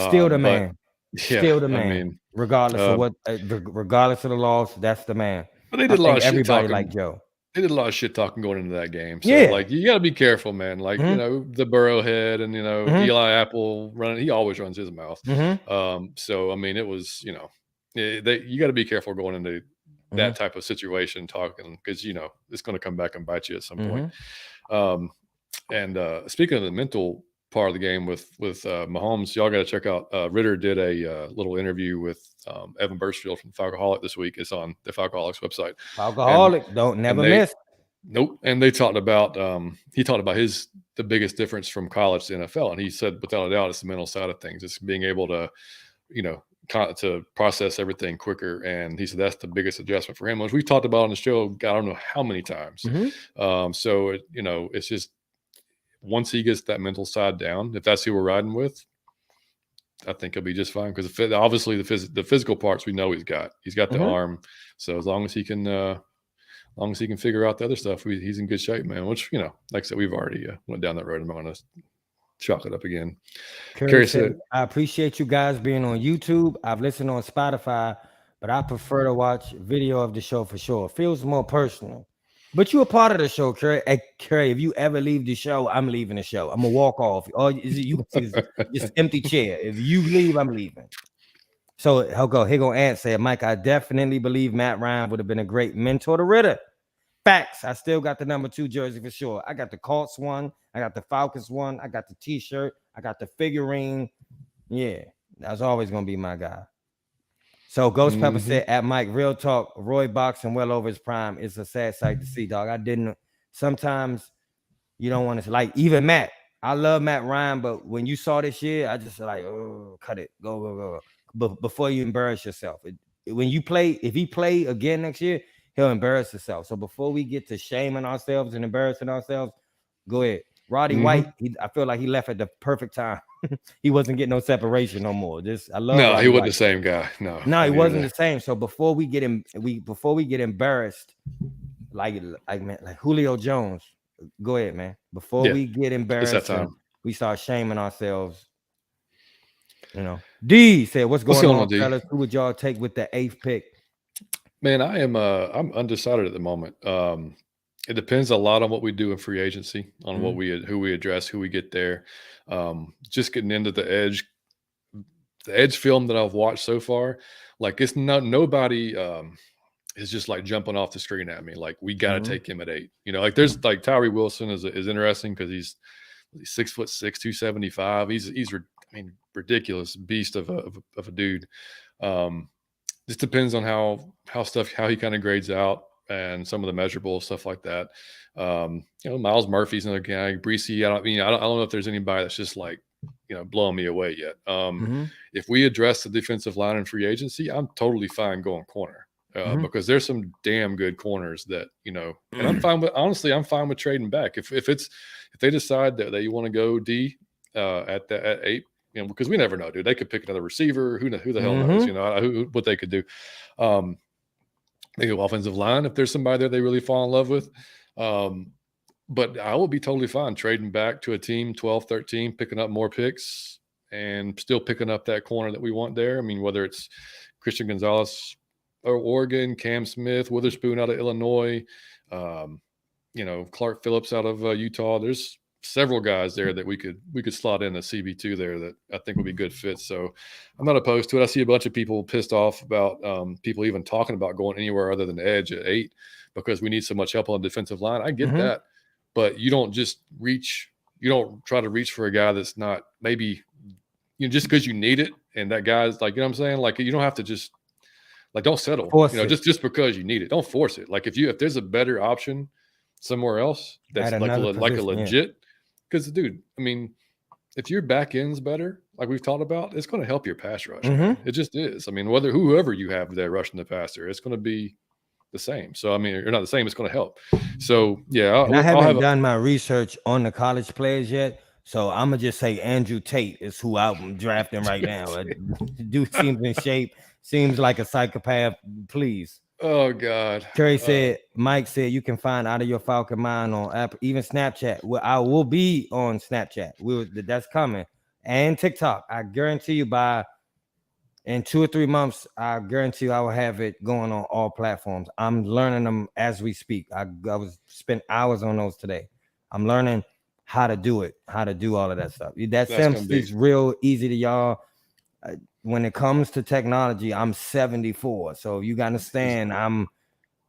B: still the man.
A: Yeah,
B: still the man.
A: I mean,
B: regardless of what, regardless of the loss, that's the man.
A: But they did a lot of shit
B: everybody
A: talking.
B: Like Joe.
A: They did a lot of shit talking going into that game. So like you gotta be careful, man. Like, the Burrow head and Eli Apple running, he always runs his mouth. So I mean it was, you gotta be careful going into that type of situation talking, because it's gonna come back and bite you at some point. And speaking of the mental part of the game with Mahomes, y'all got to check out Ritter did a little interview with Evan Burchfield from Falcoholic this week. It's on the Falcoholics website.
B: Falcoholic, don't never miss.
A: Nope. And they talked about he talked about the biggest difference from college to NFL, and he said without a doubt it's the mental side of things. It's being able to to process everything quicker, and he said that's the biggest adjustment for him, which we've talked about on the show I don't know how many times. So it's just once he gets that mental side down, if that's who we're riding with, I think he'll be just fine, because obviously the physical parts we know he's got the arm, so as long as he can figure out the other stuff, he's in good shape, man. Which like I said, we've already went down that road. I'm not going to chalk it up again.
B: Curry said, I appreciate you guys being on YouTube. I've listened on Spotify, but I prefer to watch video of the show for sure. It feels more personal. But you a part of the show, Curry. Hey, Curry, if you ever leave the show, I'm leaving the show. I'm gonna walk off. Or you can see just empty chair. If you leave, I'm leaving. So he'll go. He gonna answer, Mike. I definitely believe Matt Ryan would have been a great mentor to Ritter. Facts. I still got the number 2 jersey for sure. I got the Colts one. I got the Falcons one. I got the T-shirt. I got the figurine. Yeah, that's always gonna be my guy. So Ghost Pepper said, at Mike, real talk, Roy boxing well over his prime. It's a sad sight to see, dog. I didn't. Sometimes you don't want to, like, even Matt. I love Matt Ryan, but when you saw this year, I just like, oh, cut it, go. But before you embarrass yourself, when you play, if he play again next year, he'll embarrass himself. So before we get to shaming ourselves and embarrassing ourselves, go ahead. Roddy White, I feel like he left at the perfect time. He wasn't getting no separation no more. I love.
A: No,
B: Roddy
A: he wasn't
B: White.
A: the same guy. No,
B: he wasn't the same. So before we get embarrassed, like Julio Jones, go ahead, man. Before we get embarrassed, we start shaming ourselves. You know. D said, "What's going on, fellas? Who would y'all take with the 8th pick?"
A: Man, I'm undecided at the moment. It depends a lot on what we do in free agency, on who we address, who we get there. Just getting into the edge film that I've watched so far, like it's not nobody is just like jumping off the screen at me. Like we got to take him at 8. You know, like there's like Tyree Wilson is interesting because he's 6'6", 275. He's ridiculous beast of a dude. Just depends on how he kind of grades out and some of the measurables, stuff like that. Miles Murphy's another guy. Breesy, I don't know if there's anybody that's just like, blowing me away yet. If we address the defensive line in free agency, I'm totally fine going corner because there's some damn good corners that, and I'm fine with trading back. If they decide that you want to go D at 8, because we never know, dude. They could pick another receiver. Who the hell knows? What they could do. They go offensive line if there's somebody there they really fall in love with. But I will be totally fine trading back to a team 12, 13, picking up more picks and still picking up that corner that we want there. I mean, whether it's Christian Gonzalez or Oregon, Cam Smith, Witherspoon out of Illinois, Clark Phillips out of Utah. There's several guys there that we could slot in a CB2 there that I think would be good fits. So I'm not opposed to it. I see a bunch of people pissed off about people even talking about going anywhere other than edge at 8 because we need so much help on the defensive line. I get that, but you don't just reach. You don't try to reach for a guy that's not maybe just because you need it and that guy's like, what I'm saying? Like you don't have to just like don't settle. Just because you need it. Don't force it. Like if there's a better option somewhere else that's like a legit. Because, dude, if your back end's better, like we've talked about, it's going to help your pass rush. It just is. Whoever you have there rushing the passer, it's going to be the same. So, you're not the same. It's going to help. So, yeah.
B: I haven't done my research on the college players yet. So, I'm going to just say Andrew Tate is who I'm drafting right now. Dude seems in shape. Seems like a psychopath. Please.
A: Oh God!
B: Terry said, Mike said you can find Out of Your Falcon Mind on Apple, even Snapchat. Well, I will be on Snapchat. That's coming, and TikTok. I guarantee you, in 2 or 3 months, I guarantee you I will have it going on all platforms. I'm learning them as we speak. I was spent hours on those today. I'm learning how to do it, how to do all of that stuff. That seems real easy to y'all. When it comes to technology, I'm 74, so you gotta understand.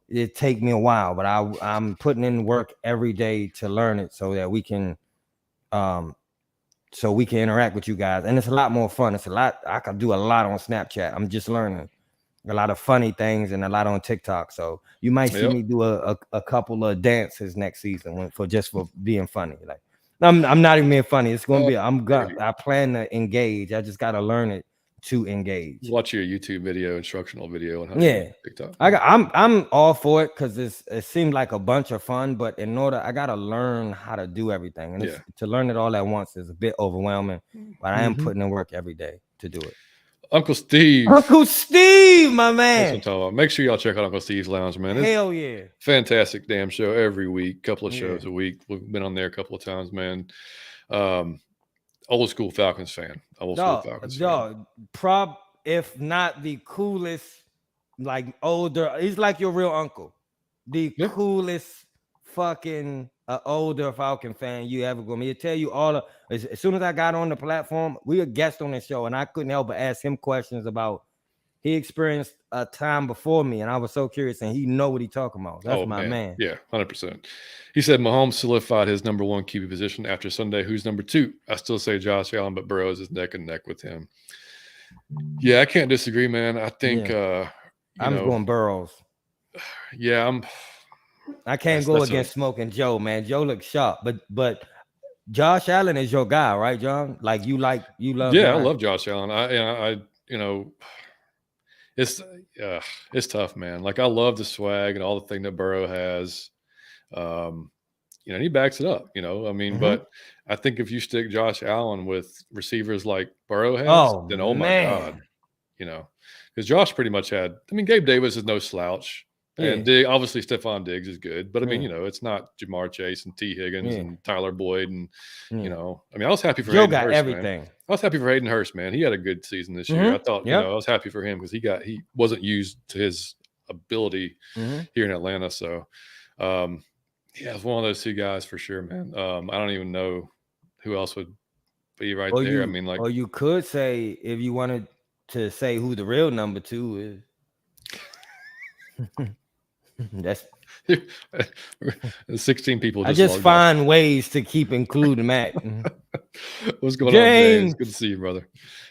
B: It take me a while, but I'm putting in work every day to learn it so that we can interact with you guys, and it's a lot more fun. It's a lot. I can do a lot on Snapchat. I'm just learning a lot of funny things and a lot on TikTok. So you might see me do a couple of dances next season for being funny. Like I'm not even being funny. It's gonna be. I plan to engage. I just gotta learn it to engage.
A: Watch your YouTube video, instructional video on how to do TikTok.
B: I'm all for it because it seemed like a bunch of fun, but I gotta learn how to do everything, and to learn it all at once is a bit overwhelming. But I am putting in work every day to do it.
A: Uncle Steve,
B: my man.
A: That's what I'm talking about. Make sure y'all check out Uncle Steve's Lounge, man.
B: Hell yeah,
A: fantastic damn show every week. Couple of shows a week. We've been on there a couple of times, man. Old school Falcons fan.
B: Prob, if not the coolest, like older. He's like your real uncle. The coolest fucking older Falcon fan you ever going to meet. He'll tell you as soon as I got on the platform, we were guests on the show, and I couldn't help but ask him questions about He experienced a time before me, and I was so curious, and he know what he talking about. That's my man.
A: Yeah, 100%. He said Mahomes solidified his number 1 QB position after Sunday. Who's number 2? I still say Josh Allen, but Burrows is neck and neck with him. Yeah, I can't disagree, man. I think
B: I'm going Burrows.
A: Yeah,
B: I can't go against Smoking Joe, man. Joe looks sharp, but Josh Allen is your guy, right, John? Like you love.
A: Yeah, I love Josh Allen. I it's tough, man. Like I love the swag and all the thing that Burrow has. And he backs it up, I mean, but I think if you stick Josh Allen with receivers like Burrow has, then my God, because Josh pretty much had, Gabe Davis is no slouch. And obviously Stephon Diggs is good, but I mean, it's not Jamar Chase and T. Higgins and Tyler Boyd. And, I was happy for
B: Joe got Hurst, everything.
A: Man. I was happy for Hayden Hurst, man. He had a good season this year. I thought, I was happy for him because he wasn't used to his ability here in Atlanta. So, it's one of those 2 guys for sure, man. I don't even know who else would be right there.
B: Or you could say, if you wanted to say who the real number 2 is. That's
A: 16 people.
B: I just find ways to keep including Matt.
A: What's going on, James? Good to see you, brother.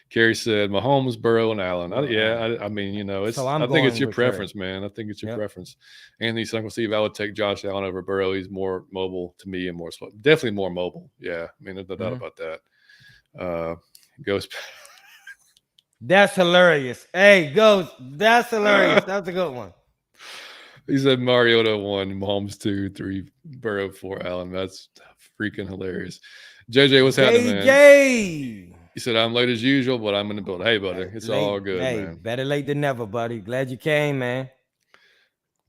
A: Kerry said Mahomes, Burrow, and Allen. I think it's your preference, man. I think it's your preference. Anthony said, Uncle Steve, I would take Josh Allen over Burrow. He's more mobile to me and definitely more mobile. Yeah, there's no doubt about that. Ghost.
B: That's hilarious. Hey, Ghost, that's hilarious. That's a good one.
A: He said Mariota 1, Mahomes 2, 3, Burrow 4, Allen. That's freaking hilarious. JJ, what's happening, man?
B: JJ.
A: He said, I'm late as usual, but I'm in the building. Hey, buddy, it's all good, man.
B: Better late than never, buddy. Glad you came, man.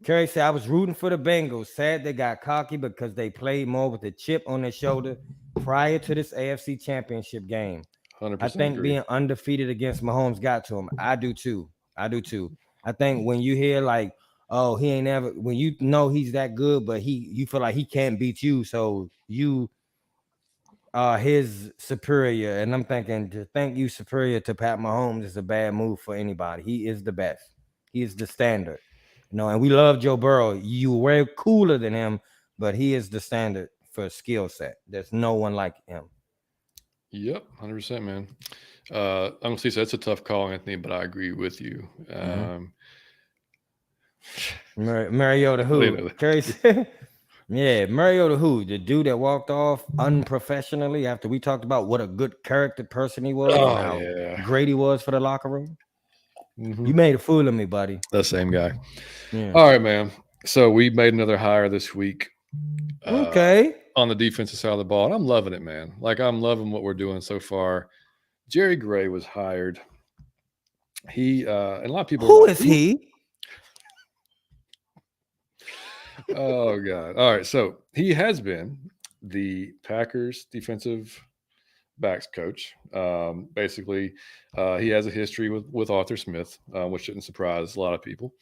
B: Kerry said, I was rooting for the Bengals. Sad they got cocky because they played more with a chip on their shoulder prior to this AFC Championship game.
A: 100%
B: I think
A: agree.
B: Being undefeated against Mahomes got to him. I do too. I think when you hear like, oh, he ain't ever, when you know he's that good, but you feel like he can't beat you, so you are his superior. And I'm thinking to think you superior to Pat Mahomes is a bad move for anybody. He is the best. He is the standard. And we love Joe Burrow. You were cooler than him, but he is the standard for skill set. There's no one like him.
A: Yep, 100%, man. I'm gonna say that's a tough call, Anthony, but I agree with you.
B: Mariota who? Kerry said, yeah, Mariota who? The dude that walked off unprofessionally after we talked about what a good character person he was, how great he was for the locker room. You made a fool of me, buddy.
A: The same guy. Yeah. All right, man. So we made another hire this week.
B: Okay.
A: On the defensive side of the ball. And I'm loving it, man. Like, I'm loving what we're doing so far. Jerry Gray was hired. He and a lot of people.
B: Who is he?
A: Oh God! All right, so he has been the Packers defensive backs coach. Basically, he has a history with Arthur Smith, which shouldn't surprise a lot of people.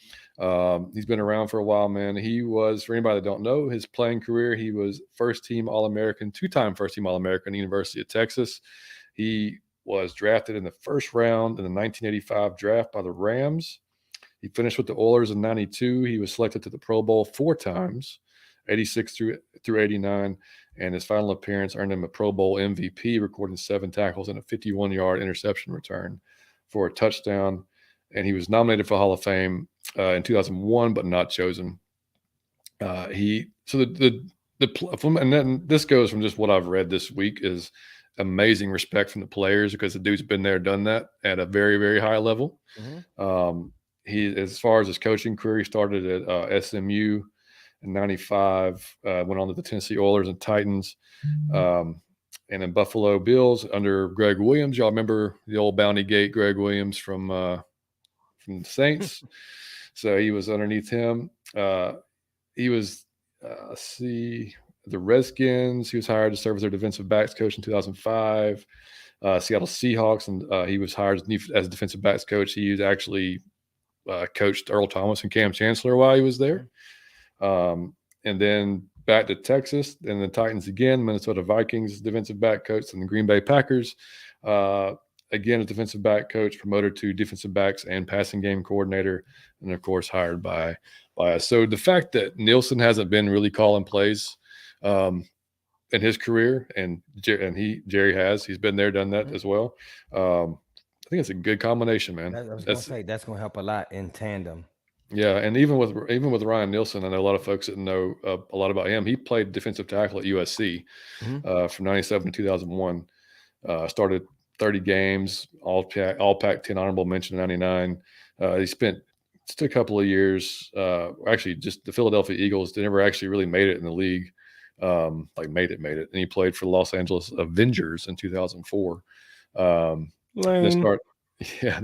A: He's been around for a while, man. He was, for anybody that don't know, his playing career, he was first-team All-American, 2-time first-team All-American, University of Texas. He was drafted in the first round in the 1985 draft by the Rams. He finished with the Oilers in 92. He was selected to the Pro Bowl 4 times, 86 through 89, and his final appearance earned him a Pro Bowl MVP, recording 7 tackles and a 51-yard interception return for a touchdown. And he was nominated for Hall of Fame in 2001, but not chosen. And then this goes from just what I've read this week is amazing respect from the players because the dude's been there, done that at a very, very high level. He, as far as his coaching career, he started at SMU in 95, went on to the Tennessee Oilers and Titans, and in Buffalo Bills under Greg Williams. Y'all remember the old Bounty Gate Greg Williams from the Saints? So he was underneath him. He was, the Redskins. He was hired to serve as their defensive backs coach in 2005. Seattle Seahawks, and he was hired as defensive backs coach. He actually coached Earl Thomas and Cam Chancellor while he was there. And then back to Texas, and the Titans again, Minnesota Vikings defensive back coach, and the Green Bay Packers. again, a defensive back coach, promoted to defensive backs and passing game coordinator, and of course hired by us. So the fact that Nielsen hasn't been really calling plays in his career, and Jerry has, he's been there, done that as well. I think it's a good combination, man.
B: I was gonna say that's gonna help a lot in tandem.
A: Yeah, and even with Ryan Nielsen, I know a lot of folks that know a lot about him. He played defensive tackle at USC from '97 to 2001. Started 30 games, all Pac-10 honorable mention in '99. He spent just a couple of years. Actually, just the Philadelphia Eagles. They never actually really made it in the league. Like made it, and he played for the Los Angeles Avengers in 2004. Then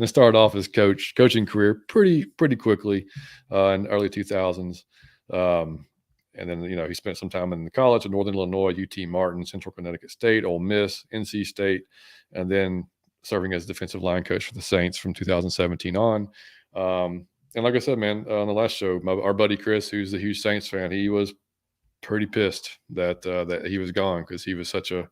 A: started off his coaching career pretty quickly in the early 2000s. And then, he spent some time in the college in Northern Illinois, UT Martin, Central Connecticut State, Ole Miss, NC State, and then serving as defensive line coach for the Saints from 2017 on. And like I said, man, on the last show, our buddy Chris, who's a huge Saints fan, he was pretty pissed that he was gone, because he was such a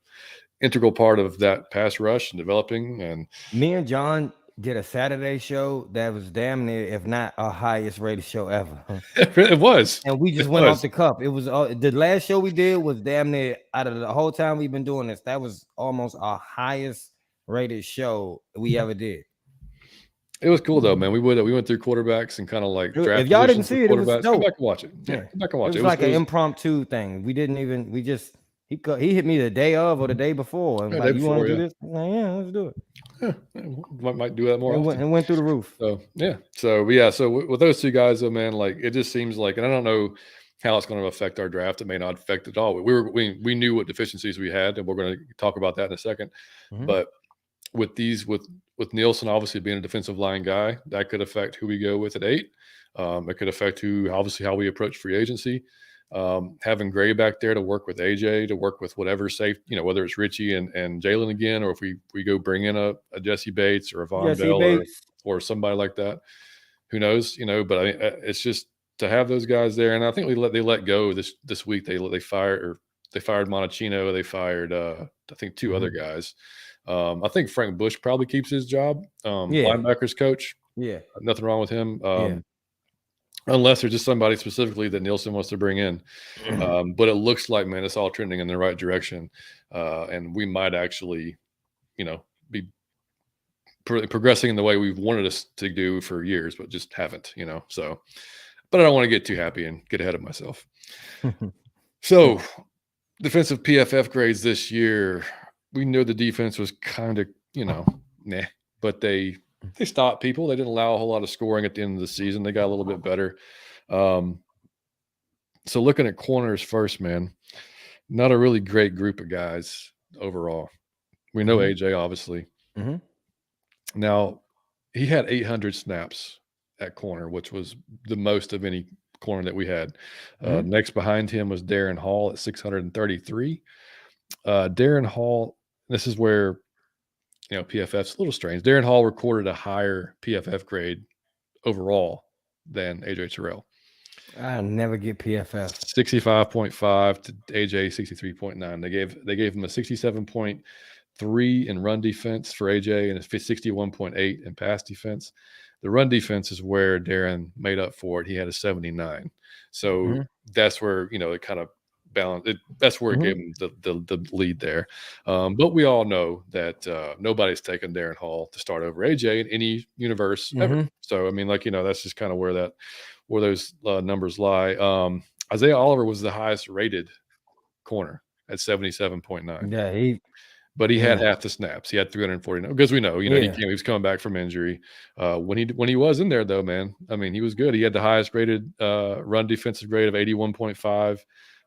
A: integral part of that pass rush and developing. And
B: me and John did a Saturday show that was damn near, if not our highest rated show ever.
A: It was,
B: and we just went off the cuff. It was the last show we did was damn near, out of the whole time we've been doing this, that was almost our highest rated show we ever did.
A: It was cool though, man. We went through quarterbacks and kind of like draft.
B: If y'all didn't see it, it was dope.
A: Come back and watch it. Yeah, come back and watch it.
B: It was like an impromptu thing. We didn't even. We just he hit me the day of or the day before. And like, you want to do this? Like, yeah, let's do it.
A: Yeah, might do that more often.
B: It went through the roof.
A: So yeah. So with those two guys though, man, like it just seems like, and I don't know how it's going to affect our draft. It may not affect it at all. We knew what deficiencies we had, and we're going to talk about that in a second. But with Nielsen obviously being a defensive line guy, that could affect who we go with at 8. It could affect how we approach free agency. Having Gray back there to work with AJ, to work with whatever safe, whether it's Richie and Jalen again, or if we go bring in a Jesse Bates or a Von Bell or somebody like that, who knows, but I mean, it's just to have those guys there. And I think they let go this week. They fired Monachino. They fired I think 2 other guys. I think Frank Bush probably keeps his job. Linebackers coach. Yeah. Nothing wrong with him. Unless there's just somebody specifically that Nielsen wants to bring in. But it looks like, man, it's all trending in the right direction. And we might actually, be progressing in the way we've wanted us to do for years, but just haven't, so. But I don't want to get too happy and get ahead of myself. So defensive PFF grades this year, we knew the defense was kind of, nah, but they stopped people. They didn't allow a whole lot of scoring at the end of the season. They got a little bit better. So looking at corners first, man, not a really great group of guys overall. We know AJ, obviously. Now, he had 800 snaps at corner, which was the most of any corner that we had. Next behind him was Darren Hall at 633. Darren Hall, this is where, PFF's a little strange. Darren Hall recorded a higher PFF grade overall than AJ Terrell.
B: I never get PFF.
A: 65.5 to AJ 63.9. They gave him a 67.3 in run defense for AJ and a 61.8 in pass defense. The run defense is where Darren made up for it. He had a 79. So that's where, it kind of balanced. That's where it gave him the lead there. But we all know that nobody's taken Darren Hall to start over AJ in any universe ever. So, I mean, that's just kind of where those numbers lie. Isaiah Oliver was the highest rated corner at 77.9.
B: Yeah,
A: but he had half the snaps. He had 349 because we know, he was coming back from injury. When he was in there though, man, I mean, he was good. He had the highest rated run defensive grade of 81.5,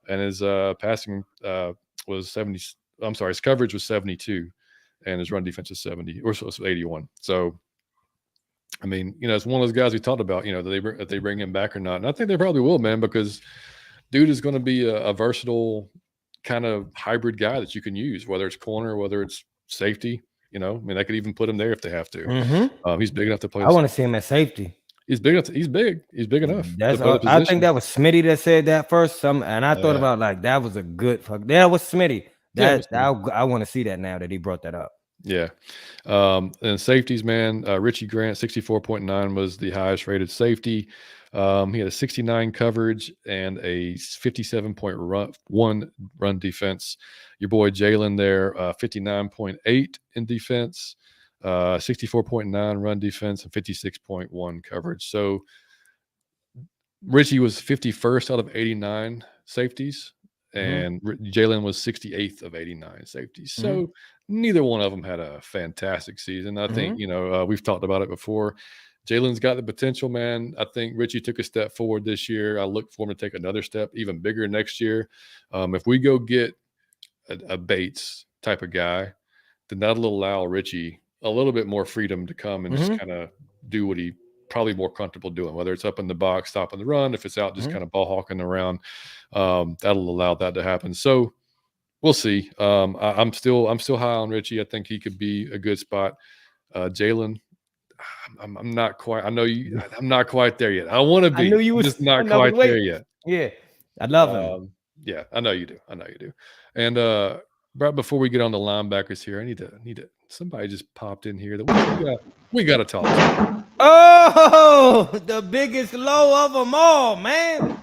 A: and his passing was 70. I'm sorry, his coverage was 72, and his run defense was 70 or so 81. So, I mean, it's one of those guys we talked about, that they bring him back or not. And I think they probably will, man, because dude is going to be a versatile kind of hybrid guy that you can use, whether it's corner, whether it's safety. I mean, I could even put him there if they have to. He's big enough to play.
B: I want to see him at safety.
A: He's big enough. He's big enough.
B: I think that was Smitty that said that first. And I thought about that was a good fuck. That was Smitty. I want to see that now that he brought that up.
A: Yeah. And safeties, man, Richie Grant, 64.9 was the highest rated safety. He had a 69 coverage and a 57.1 run defense. Your boy Jalen there, 59.8 in defense, 64.9 run defense, and 56.1 coverage. So Richie was 51st out of 89 safeties, and Jalen was 68th of 89 safeties. So neither one of them had a fantastic season. I think, we've talked about it before. Jalen's got the potential, man. I think Richie took a step forward this year. I look for him to take another step, even bigger next year. If we go get a Bates type of guy, then that'll allow Richie a little bit more freedom to come and just kind of do what he probably more comfortable doing, whether it's up in the box, stopping the run, if it's out just kind of ball hawking around. That'll allow that to happen. So we'll see. I'm still high on Richie. I think he could be a good spot. Jalen, I'm not quite. I know you. I'm not quite there yet. I want to be.
B: I knew you was
A: just not quite there yet.
B: Yeah, I love him.
A: Yeah, I know you do. I know you do. And right before we get on the linebackers here, I need to. Somebody just popped in here that we got to talk to.
B: Oh, the biggest low of them all, man.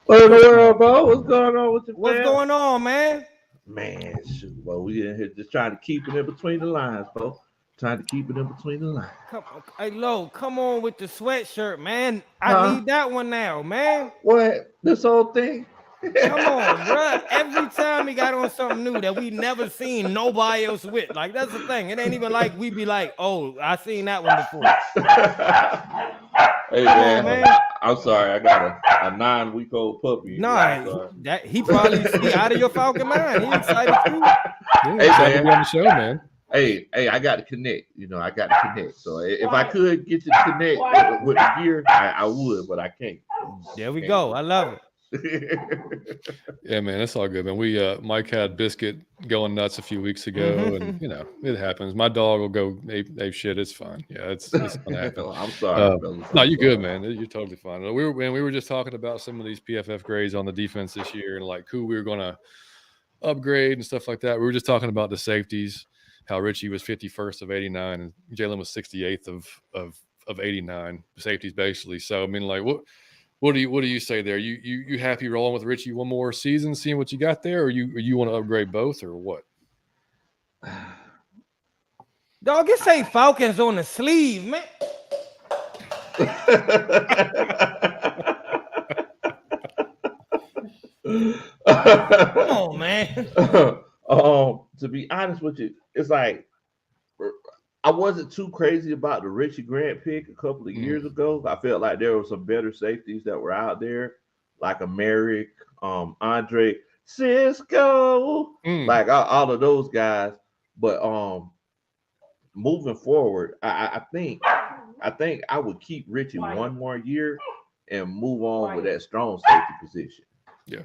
C: What in the world, bro? What's going on with the
B: What's going on, man?
C: Man, shoot, bro. We in here just trying to keep it in between the lines, bro. Trying to keep it in between the lines.
B: Hey, Lo, come on with the sweatshirt, man. I need that one now, man.
C: What? This whole thing?
B: Come on, bro. Every time he got on something new that we never seen nobody else with. Like, that's the thing. It ain't even like we be like, oh, I seen that one before.
C: Hey, man. I'm sorry. I got a 9-week-old puppy.
B: Nah, that he probably out of your Falcon mind. He excited too.
A: Yeah, hey, excited to be on the show, man.
C: Hey, I got to connect. I got to connect. So if I could get you to connect with the gear, I would, but I can't.
B: There we go. I love it.
A: Yeah, man, that's all good, man. We Mike had Biscuit going nuts a few weeks ago, and it happens. My dog will go ape shit. It's fine. Yeah, it's gonna happen.
C: I'm sorry.
A: No, you're good, man. You're totally fine. We were just talking about some of these PFF grades on the defense this year, and like who we were gonna upgrade and stuff like that. We were just talking about the safeties. How Richie was 51st of 89, and Jalen was 68th of 89 safeties, basically. So I mean, like what do you say there? You happy rolling with Richie one more season, seeing what you got there, or you want to upgrade both, or what?
B: Dog, it say Falcons on the sleeve, man. Come on, man.
C: To be honest with you, it's like I wasn't too crazy about the Richie Grant pick a couple of years ago. I felt like there were some better safeties that were out there, like a Merrick, Andre Cisco, like all of those guys. But moving forward, I think I would keep Richie one more year and move on with that strong safety position.
A: Yeah.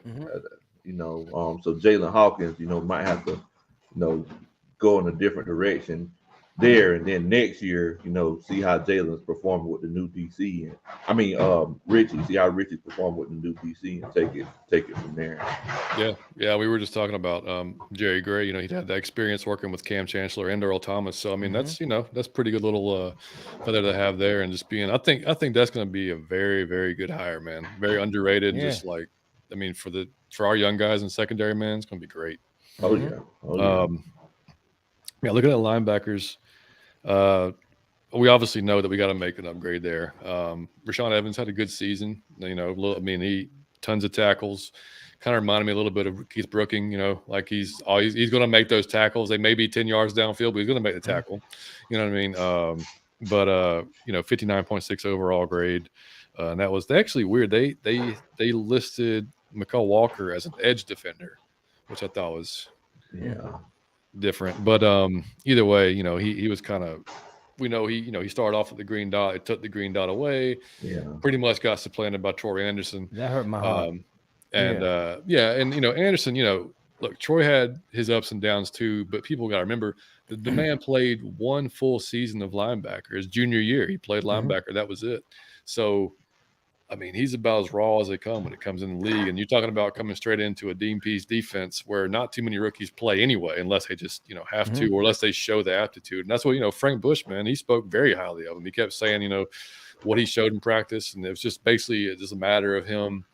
C: So Jalen Hawkins, might have to, go in a different direction there, and then next year, see how Jalen's performing with the new DC, and Richie, see how Richie's performing with the new DC, and take it from there.
A: Yeah, we were just talking about Jerry Gray. He'd had that experience working with Cam Chancellor and Earl Thomas. So I mean, that's that's pretty good little feather to have there, and just being, I think that's going to be a very, very good hire, man. Very underrated.
B: Yeah.
A: Just like, I mean, for our young guys in secondary, man, it's going to be great.
C: Oh yeah.
A: Yeah, looking at linebackers. We obviously know that we got to make an upgrade there. Rashaan Evans had a good season. He tons of tackles. Kind of reminded me a little bit of Keith Brooking. Like he's going to make those tackles. They may be 10 yards downfield, but he's going to make the tackle. You know what I mean? 59.6 overall grade. And that was actually weird. They listed McCall Walker as an edge defender, which I thought was different. But either way, he was kind of, he started off with the green dot. It took the green dot away.
C: Yeah.
A: Pretty much got supplanted by Troy Anderson.
B: That hurt my heart.
A: Anderson, look, Troy had his ups and downs too, but people got to remember the man played one full season of linebacker. His junior year, he played linebacker. That was it. So I mean, he's about as raw as they come when it comes in the league. And you're talking about coming straight into a Dean Pease defense where not too many rookies play anyway, unless they just, have to, or unless they show the aptitude. And that's what, Frank Bush, man, he spoke very highly of him. He kept saying, what he showed in practice. And it was just basically just a matter of him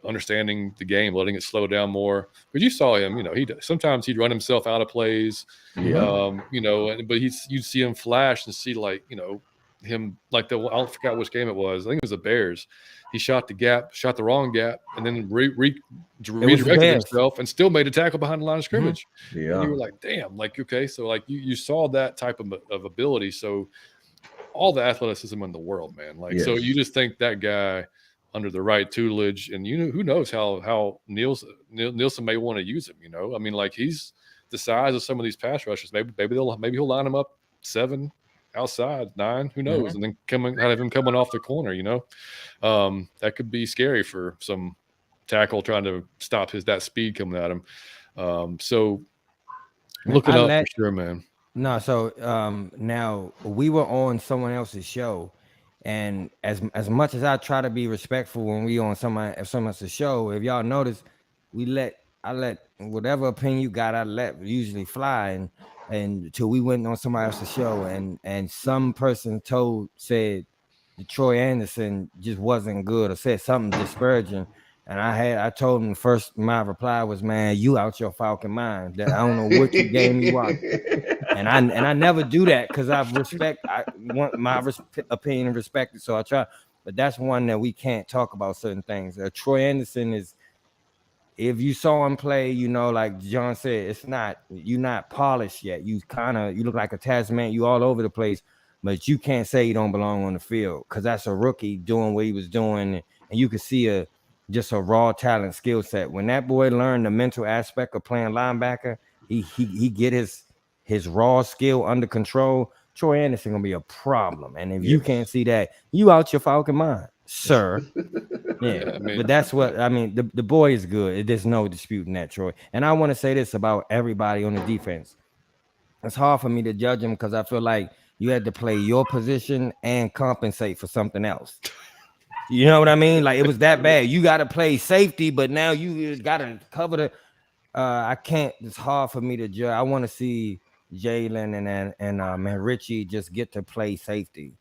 A: understanding the game, letting it slow down more. Because you saw him, sometimes he'd run himself out of plays, but you'd see him flash and see him I forgot which game it was. I think it was the Bears. He shot the wrong gap, and then redirected himself and still made a tackle behind the line of scrimmage.
C: Yeah.
A: And you were like, damn, okay. So you saw that type of ability. So all the athleticism in the world, man. So you just think that guy under the right tutelage, and who knows how Nielsen may want to use him. I mean, he's the size of some of these pass rushers. Maybe he'll line him up 7 outside, 9, who knows, and then have him coming off the corner. That could be scary for some tackle trying to stop that speed coming at him. So looking up for sure, man.
B: No, so now we were on someone else's show, and as much as I try to be respectful when we on someone else's show, if y'all notice, I let whatever opinion you got, I let usually fly, and until we went on somebody else's show, and some person said that Troy Anderson just wasn't good, or said something disparaging. And I told him first, my reply was, man, you out your Falcon mind. That I don't know what game you watch. And I never do that because I want my opinion respected. So I try, but that's one that we can't talk about certain things. Troy Anderson is, if you saw him play, like John said, you're not polished yet. You look like a Tasman, you all over the place, but you can't say you don't belong on the field because that's a rookie doing what he was doing. And you can see just a raw talent skill set. When that boy learned the mental aspect of playing linebacker, he get his raw skill under control. Troy Anderson gonna be a problem. And if you can't see that, you out your Falcon mind, sir. Yeah, but that's what I mean. The boy is good. There's no disputing that, Troy. And I want to say this about everybody on the defense. It's hard for me to judge him because I feel like you had to play your position and compensate for something else. You know what I mean? Like it was that bad. You got to play safety, but now you got to cover the. I can't. It's hard for me to judge. I want to see Jalen and Richie just get to play safety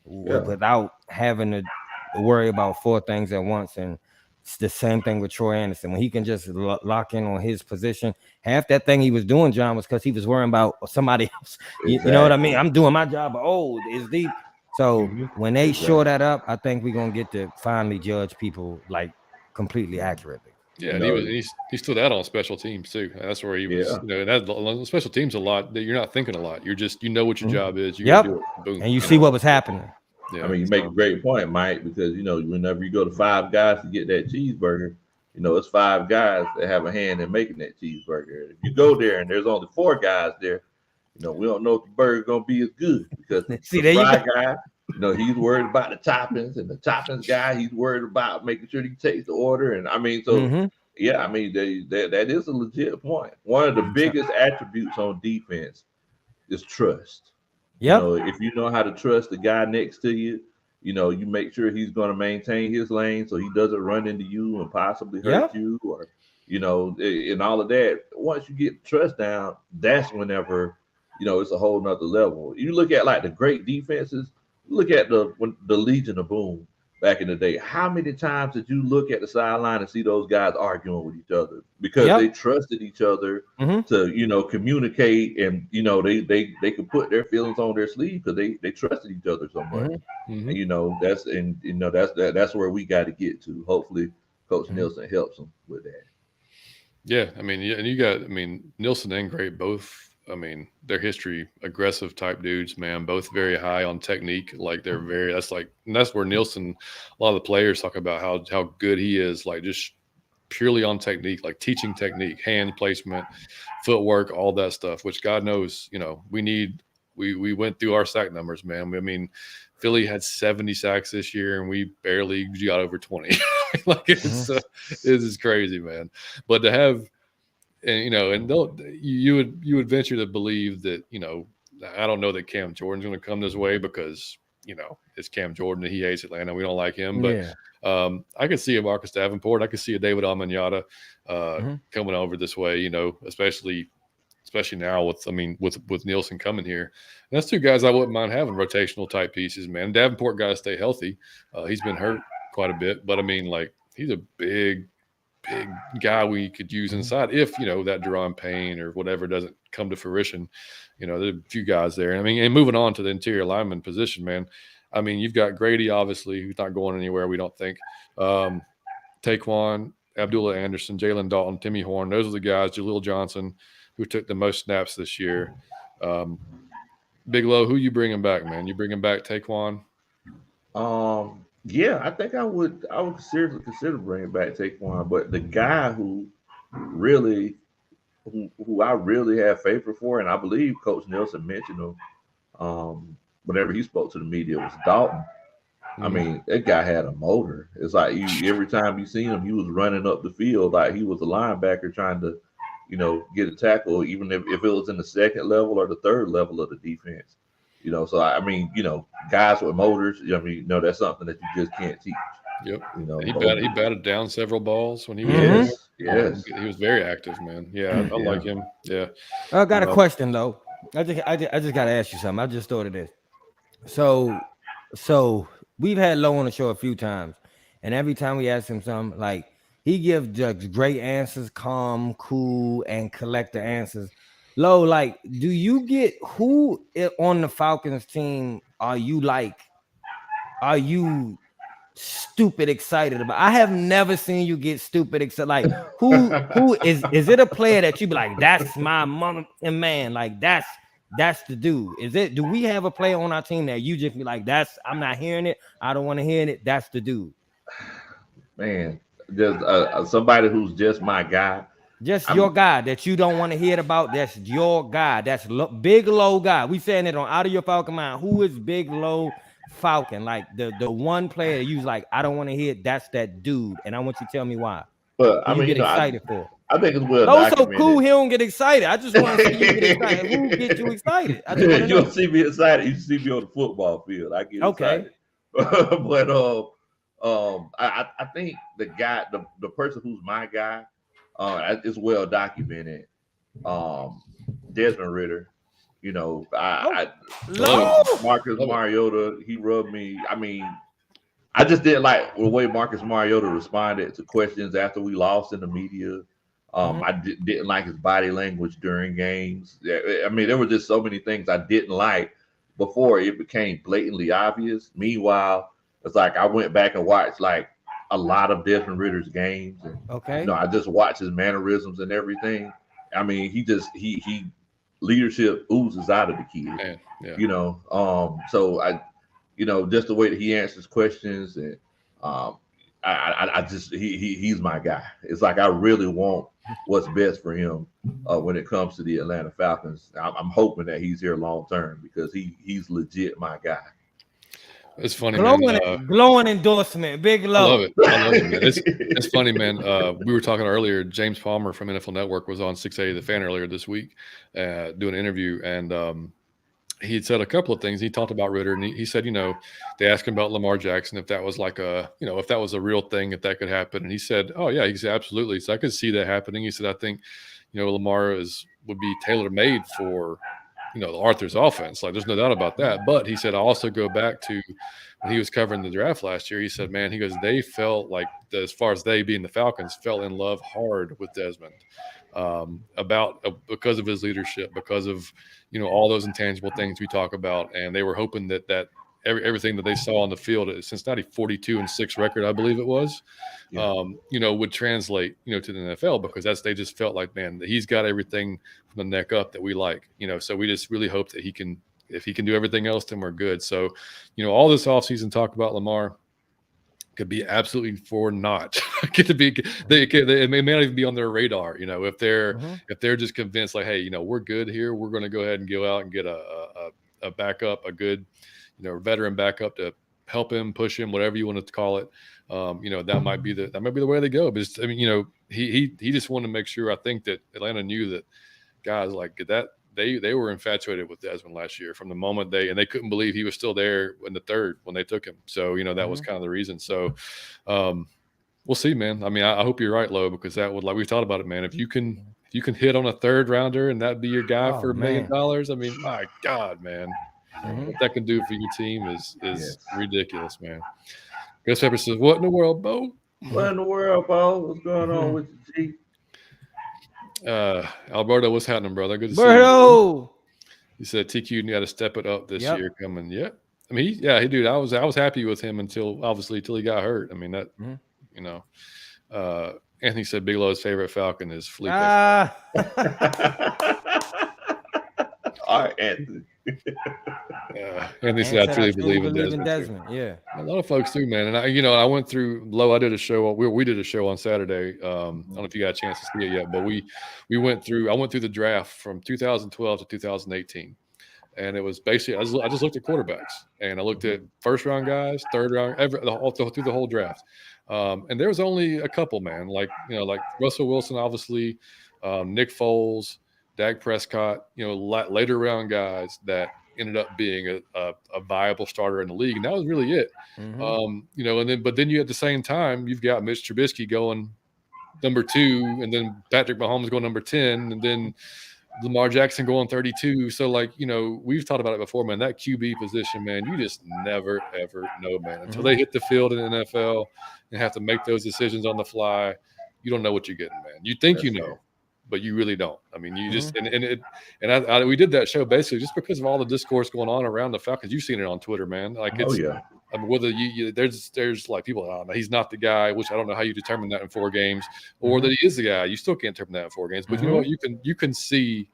B: without having to worry about 4 things at once. And it's the same thing with Troy Anderson. When he can just lock in on his position, half that thing he was doing, John, was because he was worrying about somebody else. You know what I mean? I'm doing my job, but it's deep. So when they shore that up, I think we're gonna get to finally judge people like completely accurately.
A: Yeah, and he stood out on special teams too. That's where he was. That special teams a lot. You're not thinking a lot. You're just what your job is. You do it. Boom.
B: And you see what was happening.
C: Yeah, I mean, you make a great point, Mike, because whenever you go to 5 guys to get that cheeseburger, it's 5 guys that have a hand in making that cheeseburger. If you go there and there's only 4 guys there, we don't know if the burger's gonna be as good because
B: see,
C: the fry guy, he's worried about the toppings, and the toppings guy, he's worried about making sure he takes the order. And I mean, so yeah, I mean, that is a legit point. One of the biggest attributes on defense is trust.
B: Yeah.
C: If you know how to trust the guy next to you, you make sure he's going to maintain his lane so he doesn't run into you and possibly hurt you, or and all of that. Once you get trust down, that's whenever it's a whole nother level. You look at like the great defenses. Look at the Legion of Boom back in the day. How many times did you look at the sideline and see those guys arguing with each other because they trusted each other to communicate, and they could put their feelings on their sleeve because they trusted each other so much. And that's where we got to get to. Hopefully, Coach Nielsen helps them with that.
A: Yeah, I mean, and you got Nielsen and Gray both. I mean, their history, aggressive type dudes, man, both very high on technique. Like that's where Nielsen, a lot of the players talk about how good he is, like just purely on technique, like teaching technique, hand placement, footwork, all that stuff, which God knows, we went through our sack numbers, man. I mean, Philly had 70 sacks this year and we barely got over 20. Like this is crazy, man. But to have, and you would venture to believe that I don't know that Cam Jordan's going to come this way because it's Cam Jordan. He hates Atlanta. We don't like him. But I could see a Marcus Davenport. I could see a David Almanyata coming over this way, especially now with Nielsen coming here. And that's two guys I wouldn't mind having rotational type pieces, man. Davenport got to stay healthy. He's been hurt quite a bit, but he's a big guy we could use inside if that Deron Payne or whatever doesn't come to fruition. There's a few guys there. And moving on to the interior lineman position, man. You've got Grady, obviously, who's not going anywhere, we don't think. Taquan, Abdullah Anderson, Jalen Dalton, Timmy Horn. Those are the guys. Jaleel Johnson, who took the most snaps this year. Big Low, who you bringing back, man? You bringing back Taquan?
C: Yeah, I think I would seriously consider bringing back Taquan, but the guy who I really have favor for, and I believe Coach Nielsen mentioned him whenever he spoke to the media, was Dalton. That guy had a motor. It's like every time you seen him, he was running up the field like he was a linebacker trying to, get a tackle, even if it was in the second level or the third level of the defense. So guys with motors, that's something that you just can't teach.
A: Yep. He batted down several balls when he was
C: Yes.
A: He was very active, man. Yeah, I like him. Yeah.
B: I got a question though. I just gotta ask you something. I just thought of this. So we've had Low on the show a few times, and every time we ask him something, like he gives just great answers, calm, cool, and collect the answers. Low, like, do you get who on the Falcons team are you stupid excited about? I have never seen you get stupid excited. Like, who is it a player that you be like, that's my mother and man, like that's the dude? Do we have a player on our team that you just be like, I'm not hearing it, I don't want to hear it, that's the dude?
C: Man, just somebody who's just my guy.
B: Your guy that you don't want to hear about. That's your guy. That's Big Low guy. We saying it on Out of Your Falcon Mind. Who is Big Low Falcon? Like the one player that you was like, I don't want to hear it. That's that dude. And I want you to tell me why.
C: But
B: you get excited for.
C: I think it's well
B: documented. So cool. He don't get excited. I just want to see you get excited. Who gets you excited?
C: You don't see me excited. You see me on the football field. I get excited. But I think the guy, the person who's my guy. It's well documented. Desmond Ridder, Marcus Mariota, he rubbed me. I just didn't like the way Marcus Mariota responded to questions after we lost in the media. I didn't like his body language during games. There were just so many things I didn't like before it became blatantly obvious. Meanwhile, it's like I went back and watched a lot of Desmond Ridder's games. And, I just watch his mannerisms and everything. He leadership oozes out of the kid.
A: Man, yeah.
C: So I, just the way that he answers questions, and he's my guy. It's like I really want what's best for him when it comes to the Atlanta Falcons. I'm hoping that he's here long term because he's legit my guy.
A: It's funny, man.
B: Glowing endorsement, Big Low.
A: I love it, man. It's funny, man. We were talking earlier. James Palmer from NFL Network was on 680 The Fan earlier this week doing an interview, and he had said a couple of things. He talked about Ridder, and he said, they asked him about Lamar Jackson, if that was if that was a real thing, if that could happen. And he said, oh, yeah. He said, absolutely. So I could see that happening. He said, I think, Lamar would be tailor-made for – the Arthur's offense. Like, there's no doubt about that. But he said, I also go back to when he was covering the draft last year. He said, man, he goes, they felt like, as far as they being the Falcons, fell in love hard with Desmond because of his leadership, because of, all those intangible things we talk about. And they were hoping that everything that they saw on the field at Cincinnati 42-6 record, I believe it was, would translate, to the NFL, because they just felt like, man, he's got everything from the neck up that we like, so we just really hope that if he can do everything else, then we're good. So, all this offseason talk about Lamar could be absolutely for naught. It may not even be on their radar, if they're just convinced like, hey, we're good here. We're going to go ahead and go out and get a backup, a good, veteran backup to help him, push him, whatever you want to call it. That might be the way they go. But he just wanted to make sure. I think that Atlanta knew that guys like they were infatuated with Desmond last year from the moment they couldn't believe he was still there in the third when they took him. So that was kind of the reason. So we'll see, man. I mean, I hope you're right, Lo, because that would, like we thought about it, man. If you can hit on a third rounder and that'd be your guy for $1 million, I mean, my God, man, what that can do for your team is ridiculous, man. Gus Pepper says, "What in the world, Bo?
C: What in the world, Bo? What's going on with you, G?"
A: Alberto, what's happening, brother? Good to see you. He said TQ got to step it up this year coming. Yeah. I mean, he dude, I was happy with him until he got hurt. I mean, that Anthony said Bigelow's favorite Falcon is Felipe.
C: All right, Anthony.
A: Anthony said I truly believe in
B: Desmond. Yeah,
A: a lot of folks do, man. And I went through Low. I did a show. We did a show on Saturday. I don't know if you got a chance to see it yet, but we went through. I went through the draft from 2012 to 2018, and it was basically I just looked at quarterbacks and I looked at first round guys, third round, through the whole draft. And there was only a couple, man. Like Russell Wilson, obviously, Nick Foles, Dak Prescott. Later round guys that ended up being a viable starter in the league, and that was really it. But then you at the same time you've got Mitch Trubisky going number 2, and then Patrick Mahomes going number 10, and then Lamar Jackson going 32. So we've talked about it before, man. That QB position, man, you just never ever know, man, until they hit the field in the NFL and have to make those decisions on the fly. You don't know what you're getting, man. You think but you really don't. I mean, you just we did that show basically just because of all the discourse going on around the Falcons. You've seen it on Twitter, man. Like I mean, whether there's like people, he's not the guy, which I don't know how you determine that in 4 games, or that he is the guy. You still can't determine that in 4 games. But you know what? You can see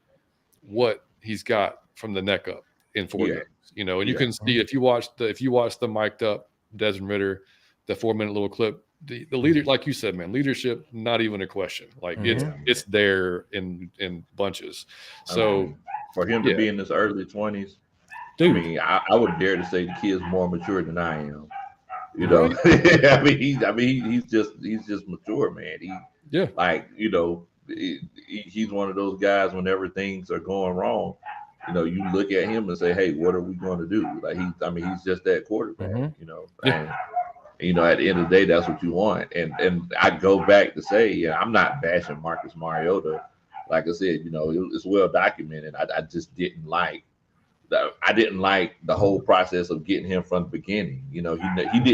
A: what he's got from the neck up in 4 games. And you can see if you watch the mic'd up Desmond Ridder, the 4-minute little clip. The leader, like you said, man, leadership, not even a question. Like it's there in bunches. So
C: for him to be in his early 20s, dude, I mean, I would dare to say the kid's more mature than I am. I mean, he's just mature, man. He's one of those guys. Whenever things are going wrong, you look at him and say, "Hey, what are we going to do?" Like he's just that quarterback. And, at the end of the day, that's what you want. And I go back to say, I'm not bashing Marcus Mariota. Like I said, it's well documented. I just didn't like the whole process of getting him from the beginning. He didn't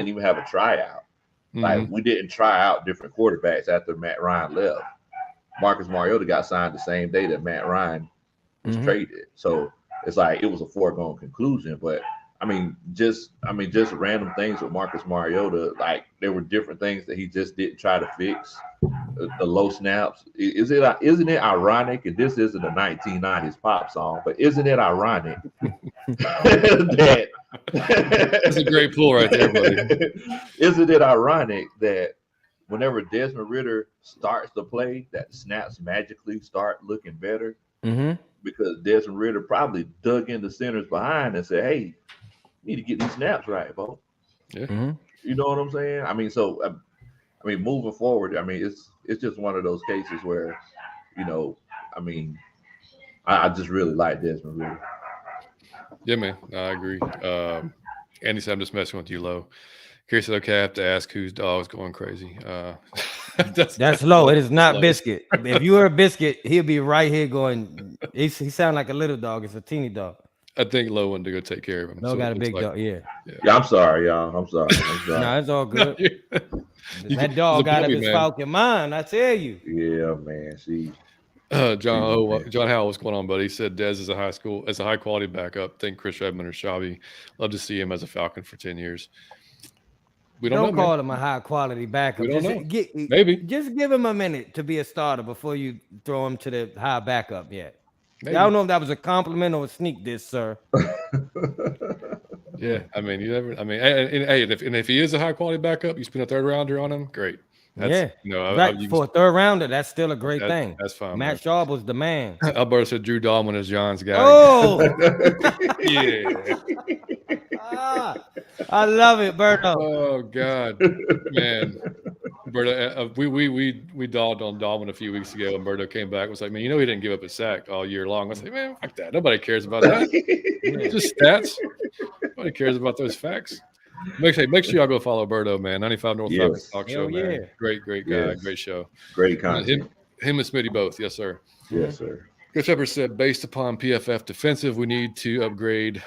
C: even have a tryout. Like we didn't try out different quarterbacks after Matt Ryan left. Marcus Mariota got signed the same day that Matt Ryan was traded. So it's like it was a foregone conclusion. But just random things with Marcus Mariota. Like there were different things that he just didn't try to fix. The low snaps. Isn't it ironic? And this isn't a 1990s pop song, but isn't it ironic that
A: that's a great pull right there, buddy?
C: Isn't it ironic that whenever Desmond Ridder starts to play, that snaps magically start looking better? Because Desmond Ridder probably dug in the centers behind and said, "Hey, need to get these snaps right, Bo."
A: Yeah.
C: You know what I'm saying? Moving forward, it's just one of those cases where, I just really like Desmond Ridder.
A: Yeah, man, I agree. Andy said, "I'm just messing with you, Low." Kerry said, "Okay, I have to ask whose dog's going crazy."
B: That's Low. It is not Biscuit. If you were a Biscuit, he'll be right here going. He sounds like a little dog. It's a teeny dog.
A: I think Low wanted to go take care of him.
B: Low got a big dog. Yeah,
C: I'm sorry, y'all. I'm sorry.
B: No, it's all good. That dog out of his Falcon mind, I tell you.
C: Yeah, man. See,
A: John Howell, what's going on, buddy? He said Dez is a high quality backup. Think Chris Redmond or Shabby. Love to see him as a Falcon for 10 years. We don't call
B: him a high quality backup.
A: We don't know. Maybe
B: just give him a minute to be a starter before you throw him to the high backup yet. I don't know if that was a compliment or a sneak diss, sir.
A: Yeah, you never. If he is a high quality backup, you spend a 3rd rounder on him, great.
B: Right. For a 3rd rounder, that's still a great thing.
A: That's fine.
B: Matt Schaub was the man.
A: Alberto said Drew Dahlman is John's guy.
B: Oh,
A: yeah.
B: I love it, Berto.
A: Oh God, man. Berto, we dogged on Dalvin a few weeks ago, and Berto came back and was like, man, he didn't give up a sack all year long. I was like, man, fuck that. Nobody cares about that. Just stats. Nobody cares about those facts. Make sure y'all go follow Berto, man. 95 North Falcons Talk Show, man. Great guy.
C: Yes.
A: Great show.
C: Great content.
A: Him and Smitty both. Yes, sir.
C: Yes, sir.
A: Coach Pepper said, based upon PFF defensive, we need to upgrade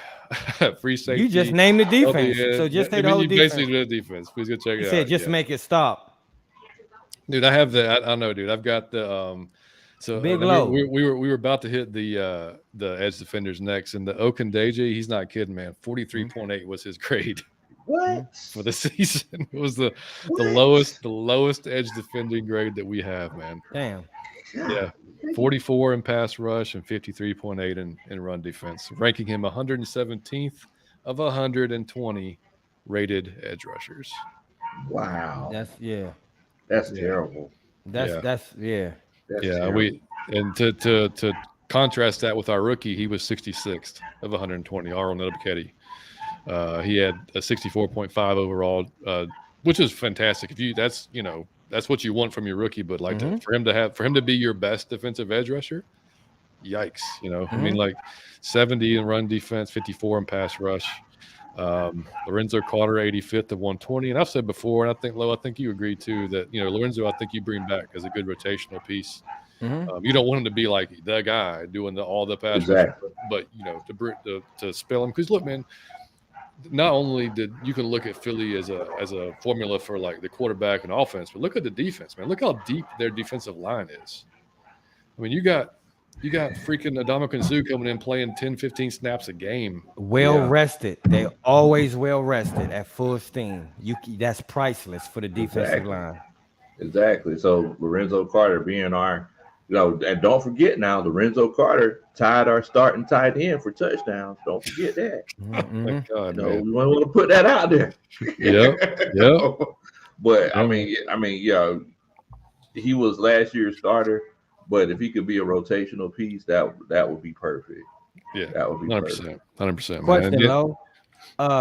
A: free safety.
B: You just named the defense. So just say the whole defense.
A: Basically the defense. Please go check it out.
B: He said, just make it stop.
A: Dude, I have I know, dude. I've got the
B: Big Low.
A: We were about to hit the edge defenders next, and the Okundeji, he's not kidding, man. 43.8 was his grade.
C: What?
A: For the season. It was the lowest edge defending grade that we have, man.
B: Damn.
A: Yeah. 44 in pass rush and 53.8 in run defense, ranking him 117th of 120 rated edge rushers.
C: Wow.
B: That's
C: terrible.
B: That's
A: terrible. To contrast that with our rookie, he was 66th of 120. Arnold Nebukedi. He had a 64.5 overall, which is fantastic. That's what you want from your rookie, but for him to be your best defensive edge rusher, yikes. I mean, like 70 in run defense, 54 in pass rush. Lorenzo Carter, 85th of 120. And I've said before, and I think you agree too, that Lorenzo, I think you bring back as a good rotational piece. You don't want him to be like the guy doing all the pass rush, but to spell him, because look, man. Not only did you can look at Philly as a formula for like the quarterback and offense, but look at the defense, man. Look how deep their defensive line is. I mean, you got freaking Adama Suh coming in playing 10, 15 snaps a game.
B: Rested. They always well rested at full steam. That's priceless for the defensive line.
C: Exactly. So Lorenzo Carter being our, and don't forget now, Lorenzo Carter tied our starting tight end for touchdowns. Don't forget that.
A: Thank God,
C: we want to put that out there.
A: Yeah.
C: But I mean, he was last year's starter. But if he could be a rotational piece, that would be perfect.
A: Yeah,
C: that would be
A: 100%. 100%.
B: Question, Lo.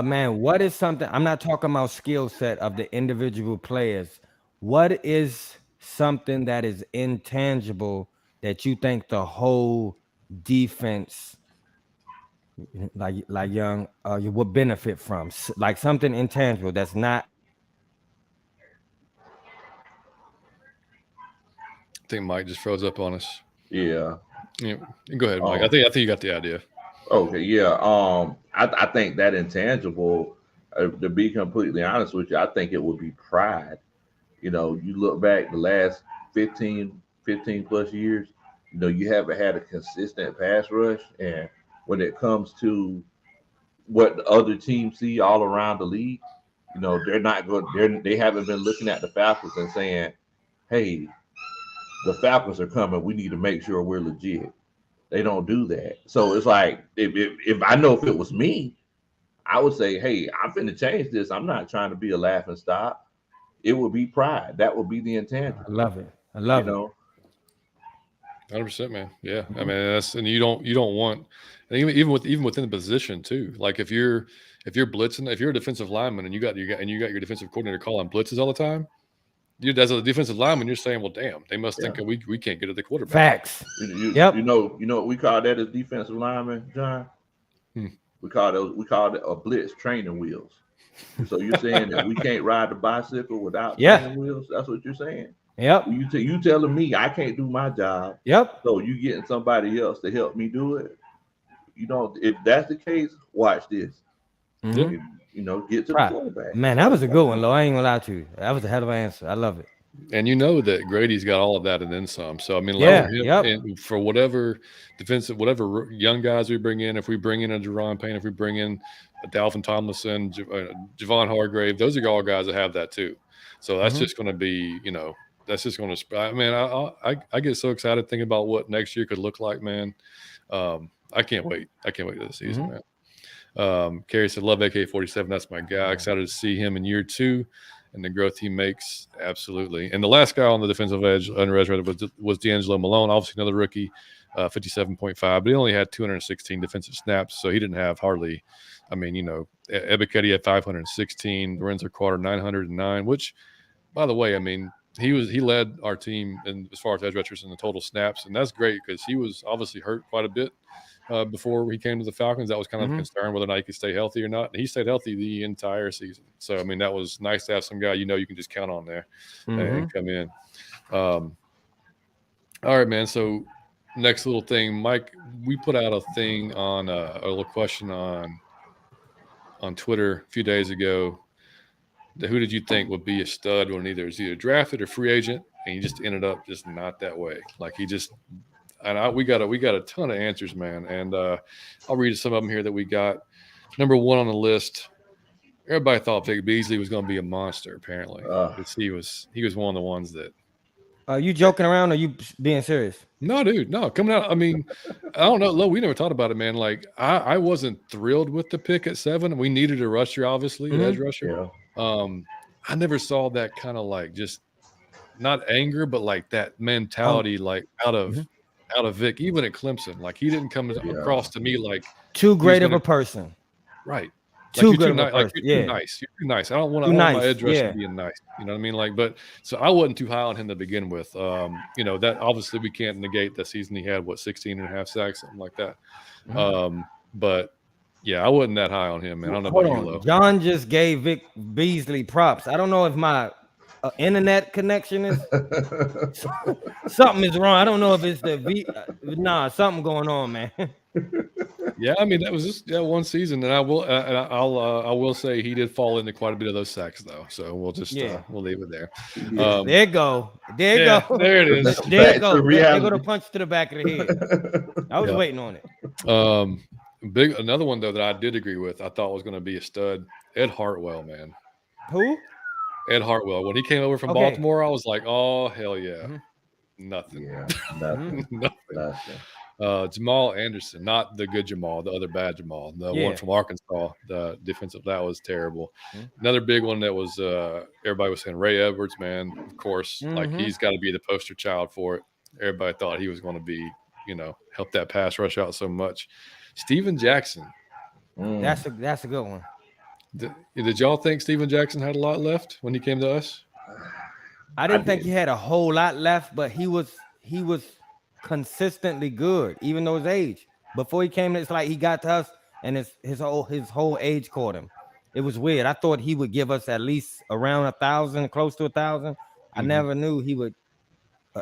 B: Man, what is something? I'm not talking about skill set of the individual players. What is something that is intangible that you think the whole defense, like Young, you would benefit from? Like something intangible that's not.
A: I think Mike just froze up on us.
C: Yeah.
A: Go ahead, Mike. I think you got the idea.
C: Okay. Yeah. I think that intangible, to be completely honest with you, I think it would be pride. You look back the last 15 plus years, you haven't had a consistent pass rush. And when it comes to what the other teams see all around the league, they're not good. They haven't been looking at the Falcons and saying, hey, the Falcons are coming. We need to make sure we're legit. They don't do that. So it's like, if I know if it was me, I would say, hey, I'm finna change this. I'm not trying to be a laughing stock. It would be pride. That would be the intangible.
B: I love it. I love it.
A: 100%, man. Yeah. I mean, and you don't want, and even within the position too. Like if you're blitzing, if you're a defensive lineman and you got your defensive coordinator calling blitzes all the time, as a defensive lineman, you're saying, well, damn, they must think we can't get at the quarterback.
B: Facts.
C: Yep. You know what we call that as defensive lineman, John? We call it a blitz training wheels. So you're saying that we can't ride the bicycle without training wheels? That's what you're saying.
B: Yep.
C: You telling me I can't do my job.
B: Yep.
C: So you getting somebody else to help me do it. If that's the case, watch this. Get to the quarterback.
B: Man, that was a good one, Lo. I ain't gonna lie to you. That was a hell of an answer. I love it.
A: And that Grady's got all of that and then some. So I mean, and for whatever young guys we bring in, if we bring in a Jerron Payne, if we bring in a Dalvin Tomlinson, Javon Hargrave, those are all guys that have that too. So that's just going to be, that's just going to. I mean, I get so excited thinking about what next year could look like, man. I can't wait. I can't wait to the season, man. Kerry said, love AK-47. That's my guy. Excited to see him in year 2 and the growth he makes. Absolutely. And the last guy on the defensive edge unreserved was D'Angelo Malone, obviously another rookie, 57.5, but he only had 216 defensive snaps, so he didn't have hardly. I mean, Ebiketie had 516, Lorenzo Carter 909, which, by the way, I mean, he led our team in as far as edge rushers in the total snaps, and that's great because he was obviously hurt quite a bit before he came to the Falcons. That was kind of a concern whether or not he could stay healthy or not. And he stayed healthy the entire season. So I mean, that was nice to have some guy you can just count on there and come in. All right, man. So next little thing, Mike, we put out a thing on a little question on Twitter a few days ago. Who did you think would be a stud when either drafted or free agent? And he just ended up just not that way. Like we got a ton of answers, man. And I'll read some of them here that we got. Number one on the list, everybody thought Vic Beasley was going to be a monster. Apparently, he was one of the ones that.
B: Are you joking around or are you being serious?
A: No, dude, no. Coming out, I mean, I don't know. We never talked about it, man. Like, I wasn't thrilled with the pick at 7. We needed a rusher, obviously, edge rusher. Yeah. I never saw that kind of like just not anger, but like that mentality, like out of Vic, even at Clemson. Like, he didn't come across to me like
B: too great of a person.
A: Right.
B: Too good.
A: Like you're too nice. You're too nice. I don't want my edge rusher being nice. You know what I mean? Like, but so I wasn't too high on him to begin with. That obviously we can't negate the season he had, 16 and a half sacks, something like that. But yeah, I wasn't that high on him, man. I don't know about you, Lo.
B: John just gave Vic Beasley props. I don't know if my internet connection is something is wrong. I don't know if it's something going on, man.
A: Yeah, I mean that was just one season, and I will say he did fall into quite a bit of those sacks though. So we'll just we'll leave it there.
B: There it go. There it is. There it go. There go the punch to the back of the head. I was waiting on it.
A: Another one though that I did agree with. I thought was going to be a stud. Ed Hartwell, man.
B: Who?
A: Ed Hartwell. When he came over from Baltimore, I was like, oh hell yeah, nothing.
C: Yeah,
A: nothing. Jamal Anderson, not the good Jamal, the other bad Jamal, the one from Arkansas. The defensive, that was terrible. Another big one that was everybody was saying Ray Edwards, man. Of course, like he's got to be the poster child for it. Everybody thought he was going to be, help that pass rush out so much. Steven Jackson.
B: That's a good one.
A: Did y'all think Steven Jackson had a lot left when he came to us?
B: I didn't think he had a whole lot left, but he was consistently good, even though his age. Before he came, it's like he got to us, and his whole age caught him. It was weird. I thought he would give us at least around 1,000, close to 1,000. I never knew he would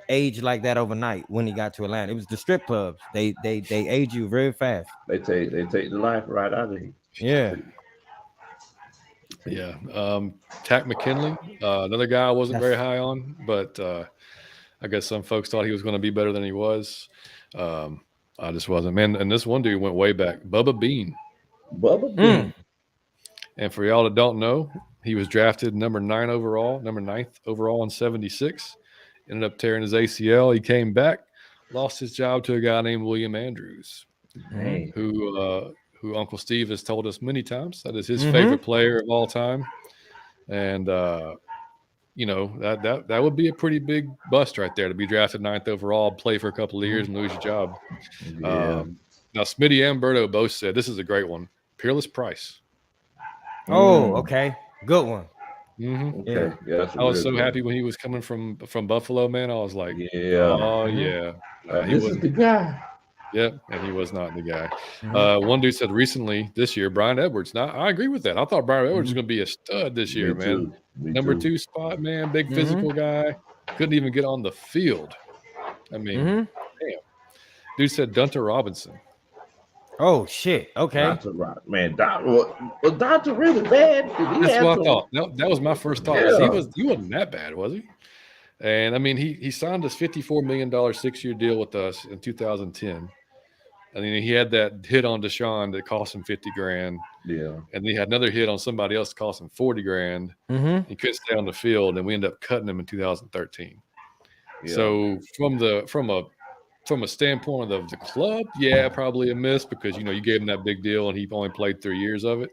B: age like that overnight when he got to Atlanta. It was the strip clubs. They age you very fast.
C: They take the life right out of you.
B: Yeah.
A: Yeah. Tack McKinley, another guy I wasn't very high on, but I guess some folks thought he was going to be better than he was. I just wasn't, man. And this one dude went way back, Bubba Bean. And for y'all that don't know, he was drafted number 9th overall in 76. Ended up tearing his ACL. He came back, lost his job to a guy named William Andrews, who Uncle Steve has told us many times that is his favorite player of all time. And that would be a pretty big bust right there to be drafted 9th overall, play for a couple of years and lose your job.
C: Yeah.
A: Now Smitty and Berto both said this is a great one. Peerless Price.
B: Oh, okay. Good one.
C: Okay. Yeah,
A: I was so happy when he was coming from Buffalo, man. I was like, he
C: this is the guy.
A: Yep, and he was not the guy. One dude said recently this year, Brian Edwards. Now, I agree with that. I thought Brian Edwards was going to be a stud this year, man. Number 2 spot, man. Big physical guy. Couldn't even get on the field. I mean, damn. Dude said Dunter Robinson.
B: Oh, shit. Okay.
C: Was Dunter really bad?
A: That's what I thought. No, that was my first thought. Yeah. He wasn't that bad, was he? And, I mean, he signed this $54 million 6-year deal with us in 2010. And then he had that hit on Deshaun that cost him $50,000.
C: Yeah. And
A: he had another hit on somebody else that cost him $40,000. He couldn't stay on the field, and we ended up cutting him in 2013. Yeah. So from a standpoint of the club, probably a miss because you gave him that big deal and he only played 3 years of it.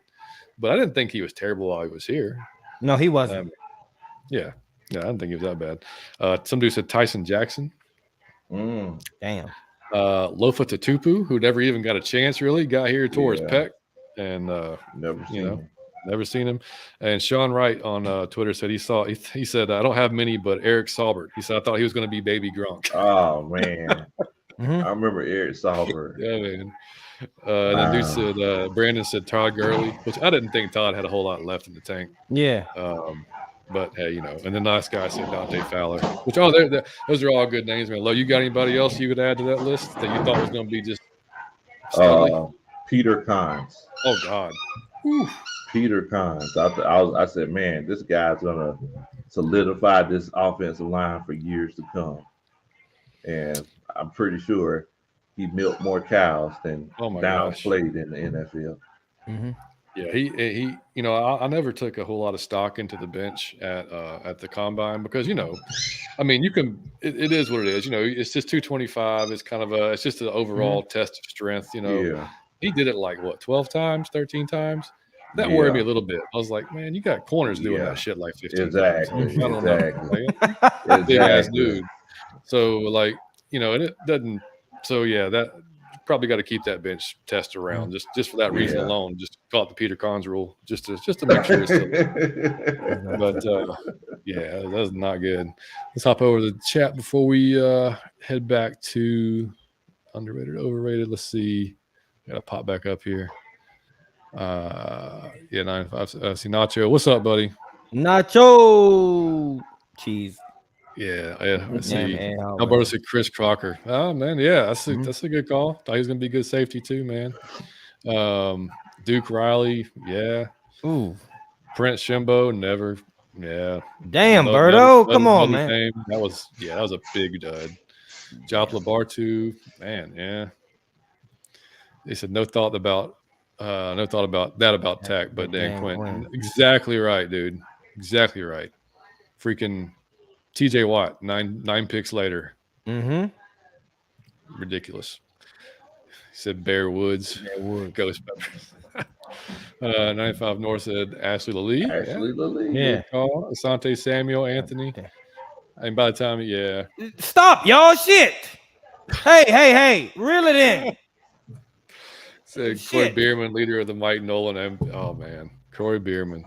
A: But I didn't think he was terrible while he was here.
B: No, he wasn't.
A: Yeah, I didn't think he was that bad. Some dude said Tyson Jackson.
B: Damn.
A: Lofa Tatupu, who never even got a chance really, got here tore his pec, and
C: never seen him.
A: Never seen him. And Sean Wright on Twitter said he said, I don't have many, but Eric Saubert. He said, I thought he was going to be Baby Gronk.
C: Oh, man. I remember Eric Saubert.
A: Yeah, man. And then dude said, Brandon said Todd Gurley, which I didn't think Todd had a whole lot left in the tank.
B: Yeah.
A: But hey, and the nice guy said Dante Fowler, which those are all good names, man. Lo, you got anybody else you would add to that list that you thought was going to be just
C: Peter Cons.
A: Oh God. Whew.
C: Peter Cons. I said, man, this guy's gonna solidify this offensive line for years to come. And I'm pretty sure he milked more cows than downs played in the NFL.
B: Mm-hmm.
A: Yeah, he I never took a whole lot of stock into the bench at the combine because I mean it is what it is. It's just 225. It's kind of it's just an overall test of strength.
C: Yeah.
A: He did it like 12 times, 13 times. That worried me a little bit. I was like, man, you got corners doing that shit like 15 times. I don't know. Big ass dude. So and it doesn't. So yeah, that probably got to keep that bench test around just for that reason alone. Just call it the Peter Cons rule, just to make sure it's still. But that was not good. Let's hop over to the chat before we head back to underrated, overrated. Let's see. Gotta pop back up here. 95. See Nacho. What's up, buddy?
B: Nacho cheese.
A: Yeah. Let's see. Alberto said Chris Crocker. Oh man, yeah, that's a good call. Thought he was gonna be good safety too, man. Duke Riley, yeah.
B: Ooh.
A: Prince Shimbo, never. Yeah.
B: Damn, Berto, come on, man.
A: Name. That was a big dud. Jop Labartu, man, yeah. They said no thought about that about Tech, but Dan Quinn. Exactly right, dude. Exactly right. Freaking TJ Watt, nine picks later.
B: Mm-hmm.
A: Ridiculous. He said Bear Woods. Ghost Peppers. 95 North said Ashley Lalee.
B: Yeah.
A: Call. Asante Samuel, Anthony. And by the time,
B: Stop, y'all. Shit. Hey. Reel it in.
A: Said Corey Bierman, leader of the Mike Nolan. Oh, man. Corey Bierman.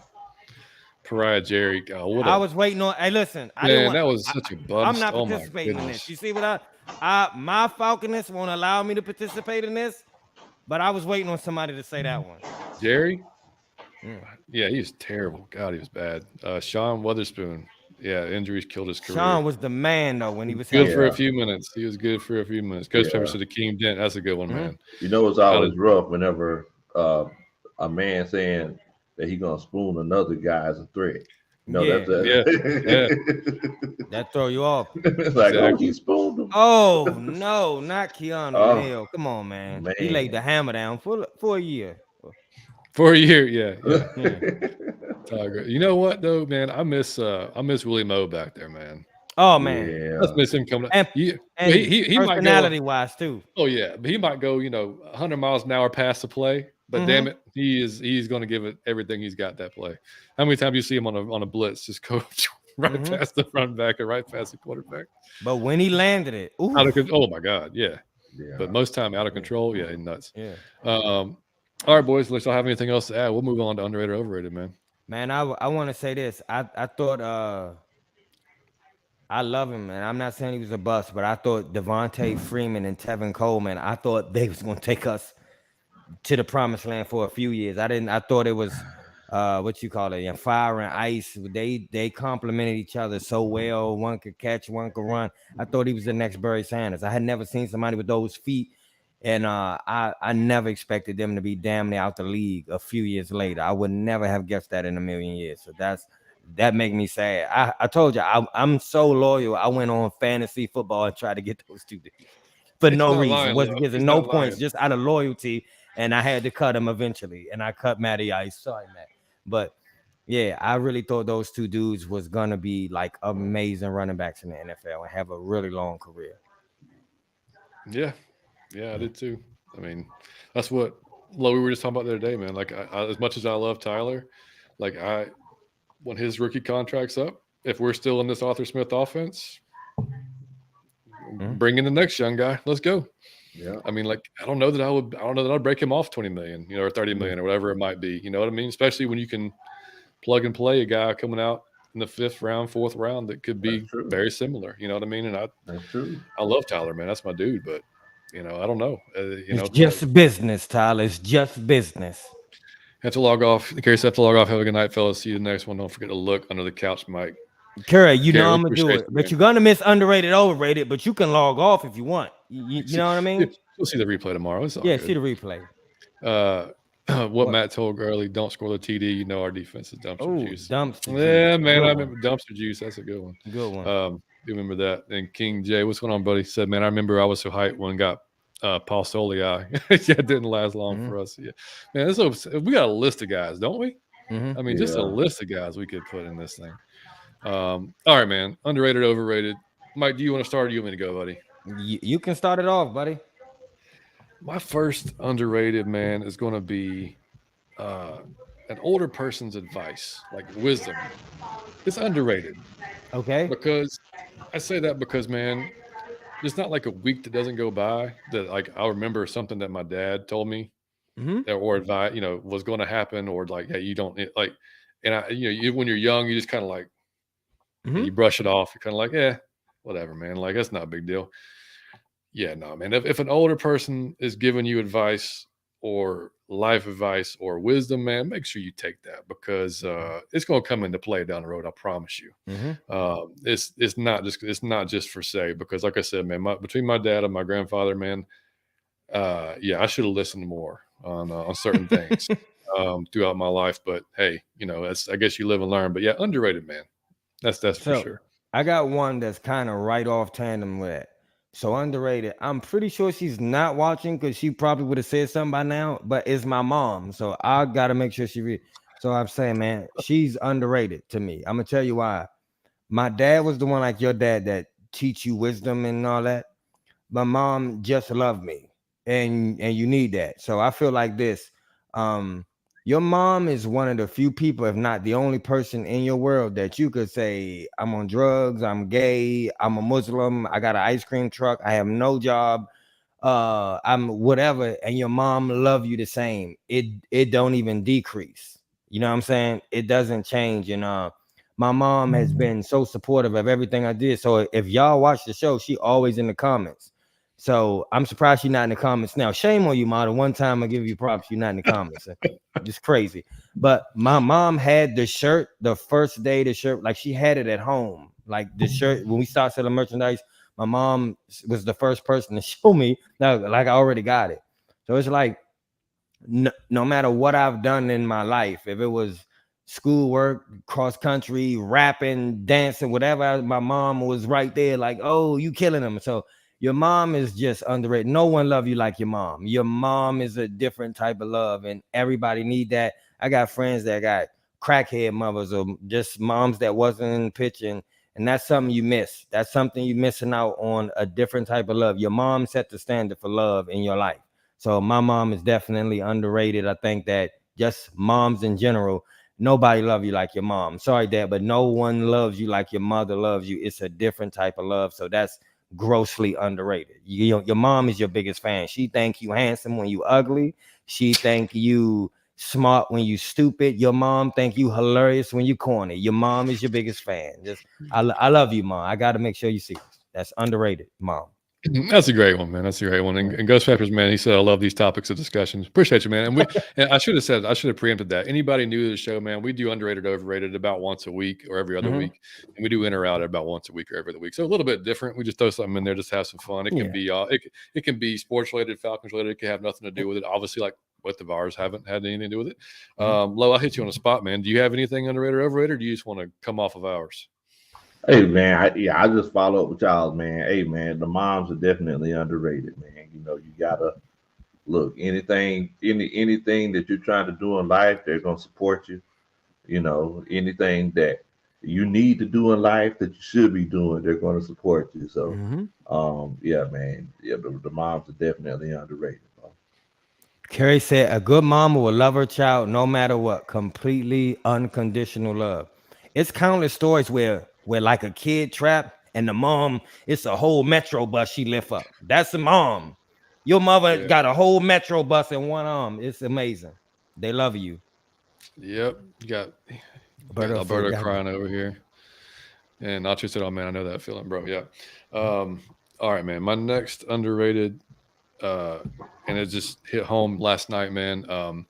A: Pariah Jerry.
B: I was waiting on. Hey, listen.
A: That was such a bust.
B: I'm not participating in this. You see what my Falconists won't allow me to participate in this, but I was waiting on somebody to say that one.
A: Jerry? Yeah, he was terrible. God, he was bad. Sean Witherspoon. Yeah, injuries killed his career.
B: Sean was the man, though, when he was
A: good for a few minutes. He was good for a few minutes. Coach Pepper said Akeem Dent. That's a good one, man.
C: It's always rough whenever a man saying that he's gonna spoon another guy as a threat.
B: That throw you off.
C: It's like, he spooned him.
B: Oh no, not Keanu Neal. Come on, man. He laid the hammer down for a year.
A: For a year, yeah. You know what though, man? I miss Willie Moe back there, man.
B: Oh man,
A: let's miss him coming.
B: And
A: he
B: personality wise too.
A: Oh yeah, but he might go 100 miles an hour past the play. But damn it, he's going to give it everything he's got that play. How many times you see him on a blitz just go right past the front back or right past the quarterback?
B: But when he landed it,
A: oh my God, yeah. But most time out of control, nuts. Yeah. All right, boys. Let's not have anything else to add. We'll move on to underrated, overrated, man.
B: Man, I want to say this. I thought I love him, and I'm not saying he was a bust, but I thought Devontae Freeman and Tevin Coleman, I thought they was going to take us to the promised land for a few years. I thought it was fire and ice. They complemented each other so well. One could catch, one could run. I thought he was the next Barry Sanders. I had never seen somebody with those feet, and I never expected them to be damn near out the league a few years later. I would never have guessed that in a million years. So that make me sad. I told you I'm so loyal. I went on fantasy football and tried to get those two dudes for no reason. Wasn't getting no points, just out of loyalty. And I had to cut him eventually. And I cut Matty Ice. Sorry, Matt. But yeah, I really thought those two dudes was gonna be like amazing running backs in the NFL and have a really long career.
A: Yeah, I did too. I mean, that's what we were just talking about the other day, man. Like, I, as much as I love Tyler, when his rookie contract's up, if we're still in this Arthur Smith offense, bring in the next young guy. Let's go.
C: Yeah.
A: I mean, like, I don't know that I'd break him off 20 million, or 30 million or whatever it might be. You know what I mean? Especially when you can plug and play a guy coming out in the 5th round, 4th round that could
C: That's
A: be
C: true.
A: very similar. You know what I mean? And
C: That's true.
A: I love Tyler, man. That's my dude. But I don't know.
B: It's just business, Tyler. It's just business.
A: Have to log off. In case I have to log off, have a good night, fellas. See you the next one. Don't forget to look under the couch, Mike.
B: Curry, know I'm gonna do it, but you're gonna miss underrated, overrated. But you can log off if you want. You know what I mean?
A: We'll see the replay tomorrow. It's all
B: good.
A: See
B: the replay.
A: What Matt told early, don't score the TD. Our defense is dumpster juice.
B: Dumpster
A: juice. Man, I remember dumpster juice. That's a good one.
B: Good one.
A: You remember that? And King J, what's going on, buddy? Said, man, I remember I was so hyped when got Paul Soliai. Yeah, it didn't last long for us. Yeah, man, we got a list of guys, don't we? I mean, just a list of guys we could put in this thing. All right, man. Underrated, overrated. Mike, do you want to start or do you want me to go, buddy?
B: You can start it off, buddy.
A: My first underrated, man, is going to be an older person's advice, like wisdom. It's underrated.
B: Okay.
A: Because I say that because, man, there's not like a week that doesn't go by that like I'll remember something that my dad told me or advice, was going to happen, or like, hey, you don't like, and when you're young, you just kind of like, you brush it off. You're kind of like, yeah, whatever, man. Like, that's not a big deal. Yeah, no, man. If an older person is giving you advice or life advice or wisdom, man, make sure you take that because it's going to come into play down the road. I promise you. It's not just for say, because like I said, man, between my dad and my grandfather, man, I should have listened more on certain things throughout my life. But hey, I guess you live and learn. But yeah, underrated, man. That's for sure.
B: I got one that's kind of right off tandem with it. So underrated. I'm pretty sure she's not watching because she probably would have said something by now, but it's my mom. So I got to make sure she read. So I'm saying, man, she's underrated to me. I'm going to tell you why. My dad was the one like your dad that teach you wisdom and all that. My mom just loved me and you need that. So I feel like this. Your mom is one of the few people, if not the only person in your world that you could say, I'm on drugs, I'm gay, I'm a Muslim, I got an ice cream truck, I have no job, I'm whatever, and your mom love you the same. It don't even decrease. You know what I'm saying? It doesn't change. And my mom has been so supportive of everything I did. So if y'all watch the show, she always in the comments. So I'm surprised she's not in the comments now. Shame on you, Ma. The one time I give you props, you're not in the comments. It's crazy. But my mom had the shirt the first day, the shirt, like she had it at home. Like the shirt, when we started selling merchandise, my mom was the first person to show me that, like I already got it. So it's like, no matter what I've done in my life, if it was schoolwork, cross country, rapping, dancing, whatever, my mom was right there like, oh, you killing them. So your mom is just underrated. No one love you like your mom. Your mom is a different type of love, and everybody need that. I got friends that got crackhead mothers or just moms that wasn't pitching, and that's something you miss. That's something you're missing out on, a different type of love. Your mom set the standard for love in your life. So my mom is definitely underrated. I think that just moms in general, nobody love you like your mom. Sorry, Dad, but no one loves you like your mother loves you. It's a different type of love. So that's grossly underrated. Your mom is your biggest fan. She think you handsome when you ugly. She think you smart when you stupid. Your mom think you hilarious when you corny. Your mom is your biggest fan. I love you, Mom. I got to make sure you see this. That's underrated, Mom.
A: That's a great one, man. That's a great one. And Ghost Peppers, man, he said, I love these topics of discussions. Appreciate you, man. And I should have preempted that. Anybody new to the show, man, we do underrated, overrated about once a week or every other week. And we do in or out about once a week or every other week. So a little bit different. We just throw something in there, just have some fun. It can be it can be sports related, Falcons related. It can have nothing to do with it. Obviously, like both of ours haven't had anything to do with it. Lo, I'll hit you on the spot, man. Do you have anything underrated or overrated, or do you just want to come off of ours?
C: Hey man, I just follow up with y'all, man. Hey man, the moms are definitely underrated, man. You gotta look, anything that you're trying to do in life, they're gonna support you. Anything that you need to do in life that you should be doing, they're gonna support you. So yeah, man. Yeah, the moms are definitely underrated, bro.
B: Carrie said a good mama will love her child no matter what. Completely unconditional love. It's countless stories where like a kid trapped and the mom, it's a whole metro bus she lift up. That's the mom. Your mother got a whole metro bus in one arm. It's amazing. They love you.
A: Yep. You got Alberto crying over here. And Nacho said, "Oh man, I know that feeling, bro." Yeah. All right, man. My next underrated, and it just hit home last night, man.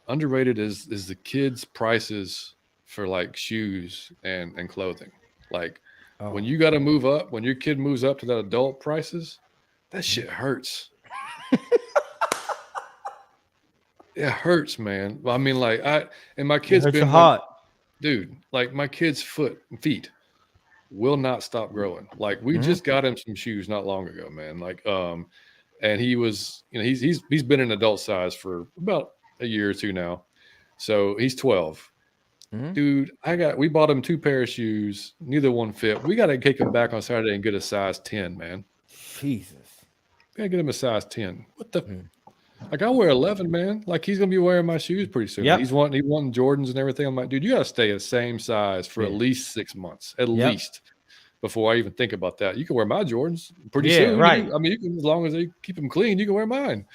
A: Underrated is the kids' prices for like shoes and clothing. Like when you got to move up, when your kid moves up to that adult prices, that shit hurts. It hurts, man. I mean, like my kid's been
B: heart.
A: Dude, like my kid's feet will not stop growing. Like we just got him some shoes not long ago, man. Like and he was, he's been an adult size for about a year or two now. So he's 12. Dude, we bought him 2 pair of shoes. Neither one fit. We got to take him back on Saturday and get a size 10, man.
B: Jesus.
A: We got to get him a size 10. What the? Like I wear 11, man. Like he's gonna be wearing my shoes pretty soon. Yep. He wanting Jordans and everything. I'm like, dude, you gotta stay the same size for at least 6 months, at least, before I even think about that. You can wear my Jordans pretty soon.
B: Right.
A: You can, as long as they keep them clean, you can wear mine.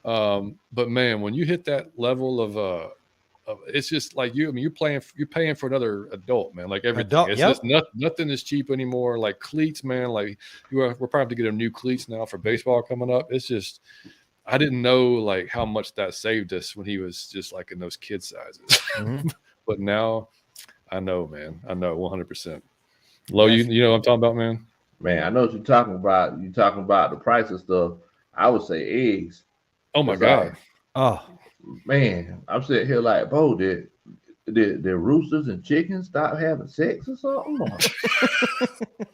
A: But man, when you hit that level of it's just like you're paying for another adult, man. Like everything. It's just nothing is cheap anymore. Like cleats, man. Like we're probably have to get a new cleats now for baseball coming up. It's just. I didn't know like how much that saved us when he was just like in those kid sizes. But now I know, man. I know 100%. Lo, you know what I'm talking about, man?
C: Man, I know what you're talking about. You're talking about the price of stuff. I would say eggs.
A: Oh my God.
C: Man, I'm sitting here like, bro, did roosters and chickens stop having sex or something?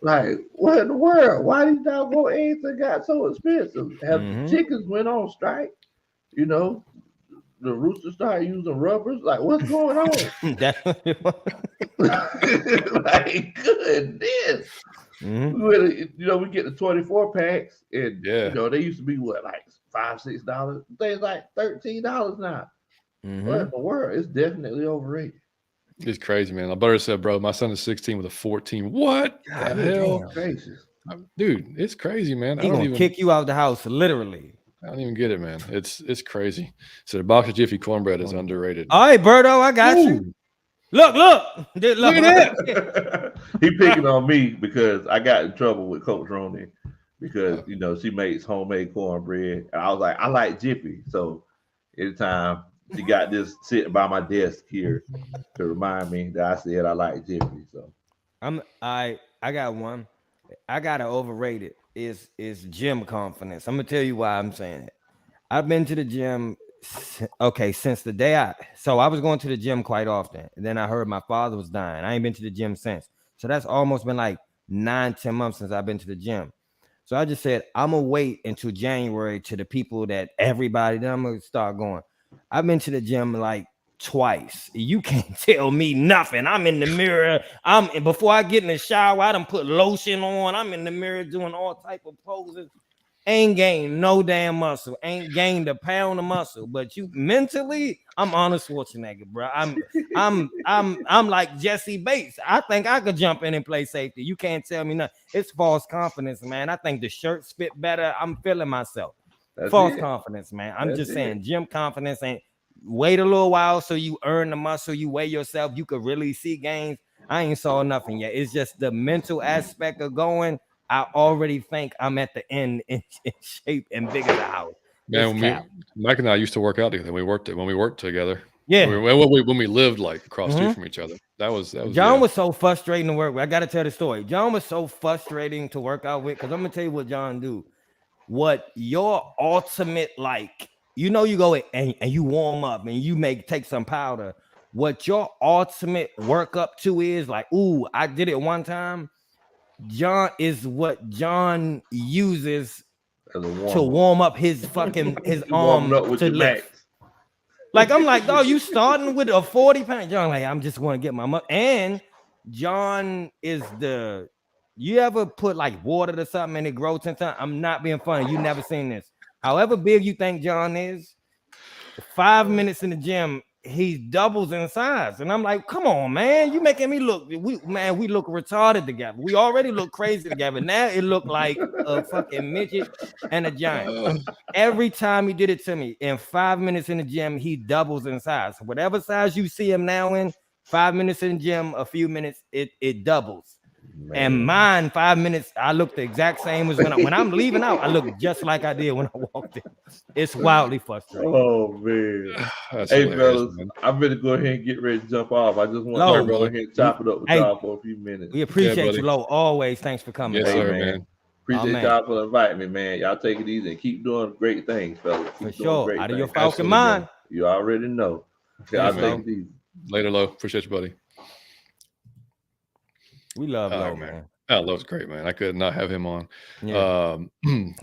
C: Like, what in the world? Why these doggone eggs that got so expensive? Have chickens went on strike? You know, the roosters started using rubbers. Like, what's going on? Like, goodness. We get the 24 packs, and they used to be like $5, $6. Things like $13 now. What in the world? It's definitely overrated.
A: It's crazy, man. My brother said, bro, my son is 16 with a 14. What the hell?
C: Gracious.
A: Dude, it's crazy, man.
B: He's going to kick you out the house, literally.
A: I don't even get it, man. It's crazy. So the box of Jiffy cornbread is underrated.
B: All right, Berto, I got you. Look at
C: that. He picking on me because I got in trouble with Coach Roney because, she makes homemade cornbread. And I was like, I like Jiffy. So anytime she got this sitting by my desk here to remind me that I said I like Jiffy. So
B: I got one. I got an overrated. Is gym confidence. I'm gonna tell you why I'm saying it. I've been to the gym since the day I was going to the gym quite often. And then I heard my father was dying. I ain't been to the gym since. So that's almost been like 9-10 months since I've been to the gym. So I just said I'm gonna wait until January to the people that everybody, then I'm gonna start going. I've been to the gym like twice. You can't tell me nothing. I'm in the mirror. Before I get in the shower, I done put lotion on. I'm in the mirror doing all type of poses. Ain't gained no damn muscle. Ain't gained a pound of muscle. But you mentally, I'm Arnold Schwarzenegger, bro. I'm like Jesse Bates. I think I could jump in and play safety. You can't tell me nothing. It's false confidence, man. I think the shirts fit better. I'm feeling myself. False confidence, man. I'm just saying, gym confidence ain't. Wait a little while so you earn the muscle. You weigh yourself. You could really see gains. I ain't saw nothing yet. It's just the mental aspect of going. I already think I'm at the end in shape and big as a house.
A: Man, Mike and I used to work out together. When we worked together.
B: Yeah.
A: When we lived like across street from each other. That was
B: John was so frustrating to work with. I got to tell the story. John was so frustrating to work out with because I'm gonna tell you what John do. What your ultimate you go and you warm up and you take some powder. What your ultimate work up to is like, ooh, I did it one time. John is what John uses to warm up his arm to lift. Like I'm like, oh, you starting with a 40-pound? John, like, I'm just want to get my muscle. And John is you ever put like water to something and it grows in time? I'm not being funny. You never seen this. However big you think John is, 5 minutes in the gym, he doubles in size. And I'm like, come on, man. You making me look, we look retarded together. We already look crazy together. Now it looked like a fucking midget and a giant. Every time he did it to me, in 5 minutes in the gym, he doubles in size. Whatever size you see him now in, 5 minutes in the gym, a few minutes, it doubles. Man. And mine, 5 minutes, I look the exact same as when I'm leaving out. I look just like I did when I walked in. It's wildly frustrating.
C: Oh man! Hey fellas, I'm ready to go ahead and get ready to jump off. I just want to go ahead and chop it up with y'all for a few minutes.
B: We appreciate you, Lo. Always, thanks for coming.
C: Yes, sir, man. Appreciate y'all for inviting me, man. Y'all take it easy and keep doing great things, fellas.
B: For sure. Out of your Falcon mind.
C: You already know. Y'all take it easy.
A: Later, Lo. Appreciate you, buddy.
B: We love Lo, man.
A: Oh, Lo's great, man. I could not have him on.
B: Yeah.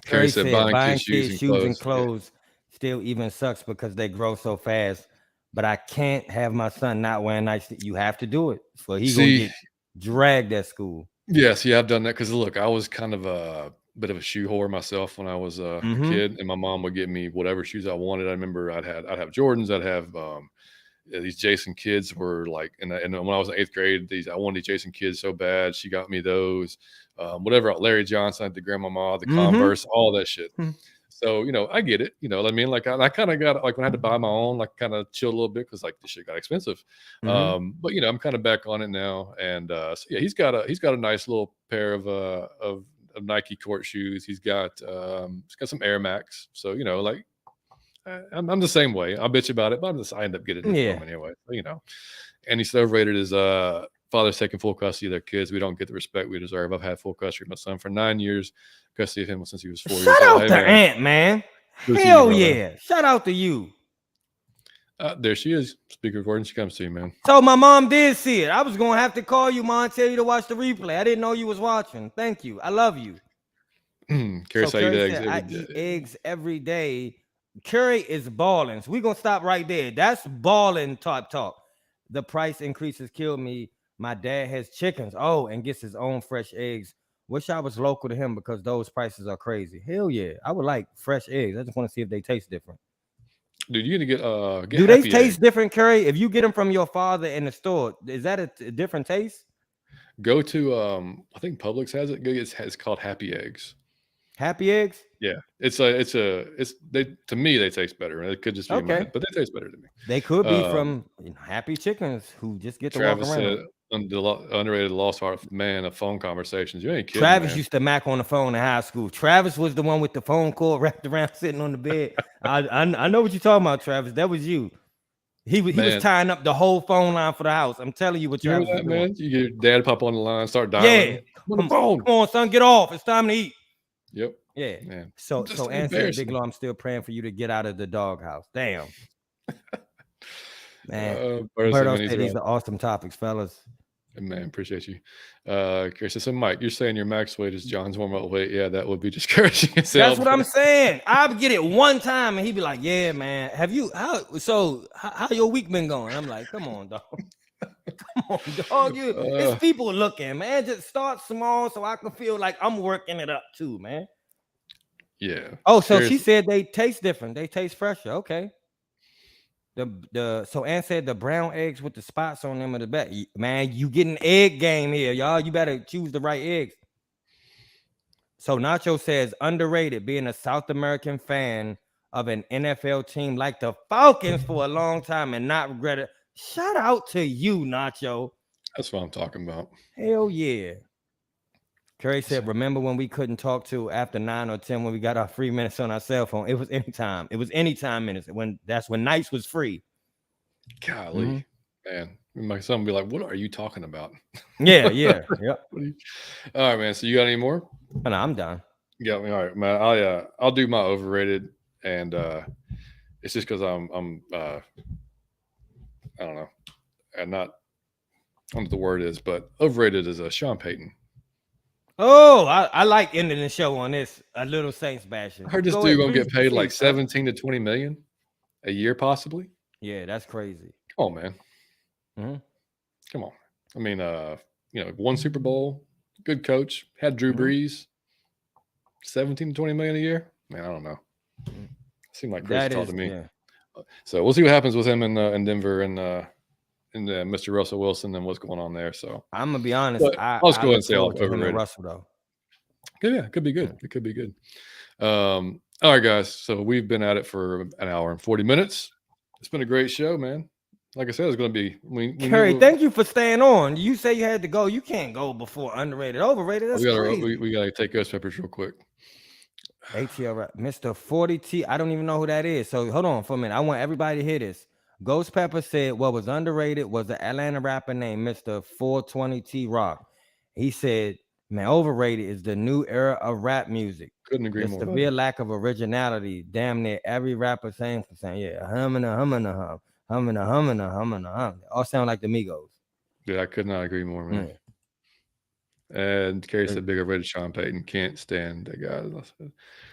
B: Kerry said buying kids shoes and clothes still even sucks because they grow so fast. But I can't have my son not wearing nice. You have to do it. So he's going to get dragged at school.
A: Yes, yeah, I've done that because look, I was kind of a bit of a shoe whore myself when I was a kid, and my mom would get me whatever shoes I wanted. I remember I'd have Jordans, I'd have these Jason Kids were like, and when I was in 8th grade, I wanted these Jason Kids so bad. She got me those, whatever. Larry Johnson, the grandmama, the Converse, all that shit. So I get it. You know what I mean? Like I kind of got like when I had to buy my own, like kind of chilled a little bit because like this shit got expensive. But I'm kind of back on it now, and so yeah, he's got a nice little pair of Nike court shoes. He's got some Air Max. So like. I'm the same way. I'll bitch about it, but I end up getting it from anyway. So, and he's overrated is father's taking full custody of their kids. We don't get the respect we deserve. I've had full custody of my son for 9 years. Custody of him since he was 4 years old.
B: Shout out to Aunt, man. Hell yeah. Shout out to you.
A: There she is. Speaker recording. She comes to you, man.
B: So my mom did see it. I was going to have to call you, Mom, tell you to watch the replay. I didn't know you was watching. Thank you. I love you.
A: Kerry said,
B: I eat eggs every day. Curry is balling. So we're going to stop right there. That's balling type talk. The price increases killed me. My dad has chickens. Oh, and gets his own fresh eggs. Wish I was local to him because those prices are crazy. Hell yeah. I would like fresh eggs. I just want to see if they taste different.
A: Dude, you need to get
B: do they taste different, Curry? If you get them from your father in the store, is that a different taste?
A: Go to I think Publix has it. It's called Happy Eggs.
B: Happy Eggs?
A: Yeah, to me they taste better. It could just be mine, but they taste better to me.
B: They could be from Happy Chickens who just get to walk around.
A: Underrated lost art man of phone conversations. You ain't kidding.
B: Travis used to mac on the phone in high school. Travis was the one with the phone cord wrapped around sitting on the bed. I know what you're talking about, Travis. That was you. He was tying up the whole phone line for the house. I'm telling you what Travis was doing.
A: Man? You get your dad pop on the line, start dialing.
B: Yeah, come on, son, get off. It's time to eat.
A: Yep.
B: Yeah. Man. So answer Big Law, I'm still praying for you to get out of the doghouse. Damn. Man. Berto said these are awesome topics, fellas.
A: Man, appreciate you. Chris said, Mike, you're saying your max weight is John's warm-up weight. Yeah, that would be discouraging.
B: That's what I'm saying. I would get it one time and he'd be like, yeah, man. How your week been going? I'm like, come on, dog. Come on, dog. It's people looking, man. Just start small so I can feel like I'm working it up too, man.
A: Yeah.
B: Oh, so she said they taste different. They taste fresher. Okay. So Ann said the brown eggs with the spots on them are the best. Man, you get an egg game here, y'all. You better choose the right eggs. So Nacho says underrated, being a South American fan of an NFL team like the Falcons for a long time and not regret it. Shout out to you, Nacho.
A: That's what I'm talking about. Hell
B: yeah. Curry said, remember when we couldn't talk to after 9 or 10 when we got our free minutes on our cell phone? It was anytime. It was anytime minutes. That's when nights was free.
A: Golly, man. My son would be like, what are you talking about?
B: Yeah.
A: All right, man. So you got any more?
B: No, I'm done.
A: You got me. All right, man. I'll do my overrated, and it's just because I'm I don't know. I'm not, I don't know what the word is, but overrated is Sean Payton.
B: Oh, I like ending the show on this. A little Saints bashing.
A: I heard this dude gonna get paid like 17 to 20 million a year, possibly.
B: Yeah, that's crazy.
A: Come on, man. Come on. I mean, won Super Bowl, good coach, had Drew Brees, 17 to 20 million a year. Man, I don't know. Seemed like crazy talk to me. So we'll see what happens with him in Denver and Mr. Russell Wilson and what's going on there. So
B: I'm gonna be honest.
A: I'll just go ahead and say
B: Overrated. Russell though.
A: Yeah, it could be good. It could be good. All right, guys. So we've been at it for an hour and 40 minutes. It's been a great show, man. Like I said, it's going to be.
B: Kerry, thank you for staying on. You say you had to go. You can't go before underrated, overrated. That's crazy.
A: We got to take Ghost Peppers real quick.
B: ATL, Mr. 40T. I don't even know who that is. So hold on for a minute. I want everybody to hear this. Ghost Pepper said what was underrated was the Atlanta rapper named Mr. 420T Rock. He said, man, overrated is the new era of rap music.
A: Couldn't agree
B: more. The severe lack of originality. Damn near every rapper saying, yeah, humming a hum. All sound like the Migos.
A: Yeah, I could not agree more, man. And Kerry said, big overrated Sean Payton. Can't stand that guy.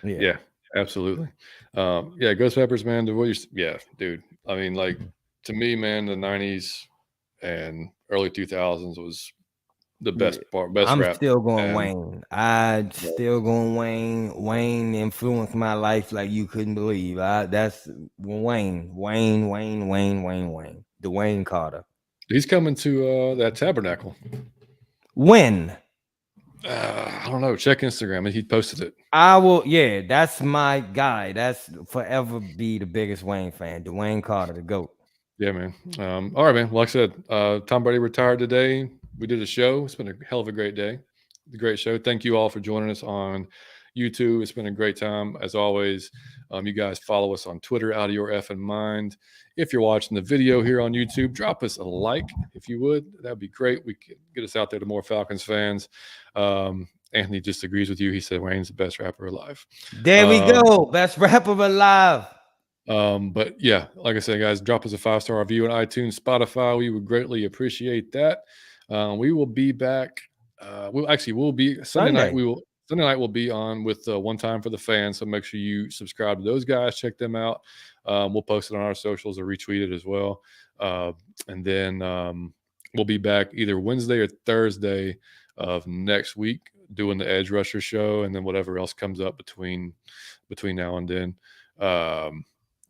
A: Yeah, absolutely. Ghost Peppers, man. Dude. I mean, like, to me, man, the 90s and early 2000s was the best part.
B: I'm
A: rap.
B: Still going Wayne. Still going Wayne. Wayne influenced my life like you couldn't believe. That's Wayne. Dwayne Carter.
A: He's coming to that Tabernacle.
B: When?
A: I don't know. Check Instagram. He posted it.
B: I will. Yeah, that's my guy. That's forever be the biggest Wayne fan. Dwayne Carter, the GOAT.
A: Yeah, man. All right, man. Like I said, Tom Brady retired today. We did a show. It's been a hell of a great day. A great show. Thank you all for joining us on YouTube. It's been a great time. As always, you guys follow us on Twitter, out of your effing mind. If you're watching the video here on YouTube, drop us a like if you would. That'd be great. We could get us out there to more Falcons fans. Anthony just agrees with you. He said Wayne's the best rapper alive.
B: There we go. Best rapper alive.
A: But yeah, like I said, guys, drop us a 5-star review on iTunes, Spotify. We would greatly appreciate that. We will be back. We'll be Sunday night. Sunday night we'll be on with One Time for the Fans. So make sure you subscribe to those guys. Check them out. We'll post it on our socials or retweet it as well. And then we'll be back either Wednesday or Thursday of next week doing the Edge Rusher show, and then whatever else comes up between now and then.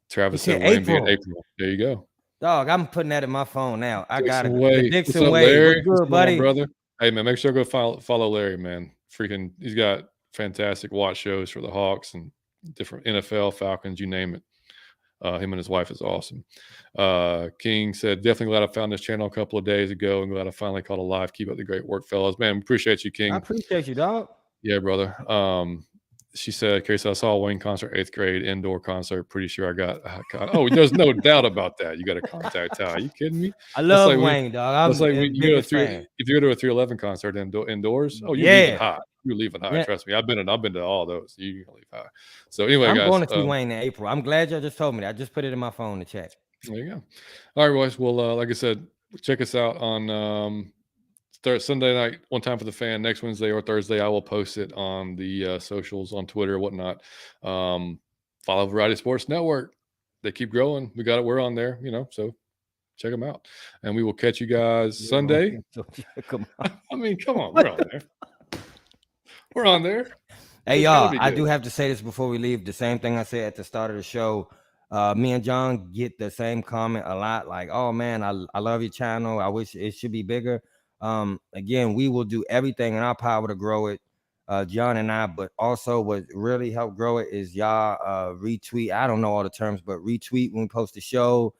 A: Travis said April. There you go.
B: Dog, I'm putting that in my phone now. I got it.
A: Dixon Way. What's good, buddy? Brother. Hey, man, make sure to go follow Larry, man. Freaking, he's got fantastic watch shows for the Hawks and different NFL, Falcons, you name it. Him and his wife is awesome. King said, definitely glad I found this channel a couple of days ago and glad I finally caught a live. Keep up the great work, fellas. Man, appreciate you, King.
B: I appreciate you, dog.
A: Yeah, brother. She said, Case, I saw a Wayne concert, 8th grade, indoor concert. Pretty sure I got. Oh, there's no doubt about that. You got to contact Ty. Are you kidding me?
B: I love Wayne, dog.
A: If you go to a 311 concert indoors, you're leaving hot. You're leaving high. Trust me. I've been to all those. You can leave high. So anyway,
B: I'm
A: guys,
B: going to see Wayne in April. I'm glad y'all just told me that. I just put it in my phone to check.
A: There you go. All right, boys. Well, like I said, check us out on Sunday night, One Time for the Fan. Next Wednesday or Thursday, I will post it on the socials, on Twitter, whatnot. Follow Variety Sports Network. They keep growing. We got it. We're on there, so check them out. And we will catch you guys Sunday. I mean, come on. We're on there. We're on there.
B: Hey, y'all, I do have to say this before we leave. The same thing I said at the start of the show. Me and John get the same comment a lot. Like, oh, man, I love your channel. I wish it should be bigger. Again, we will do everything in our power to grow it, John and I, but also what really helped grow it is y'all retweet. I don't know all the terms, but retweet when we post the show.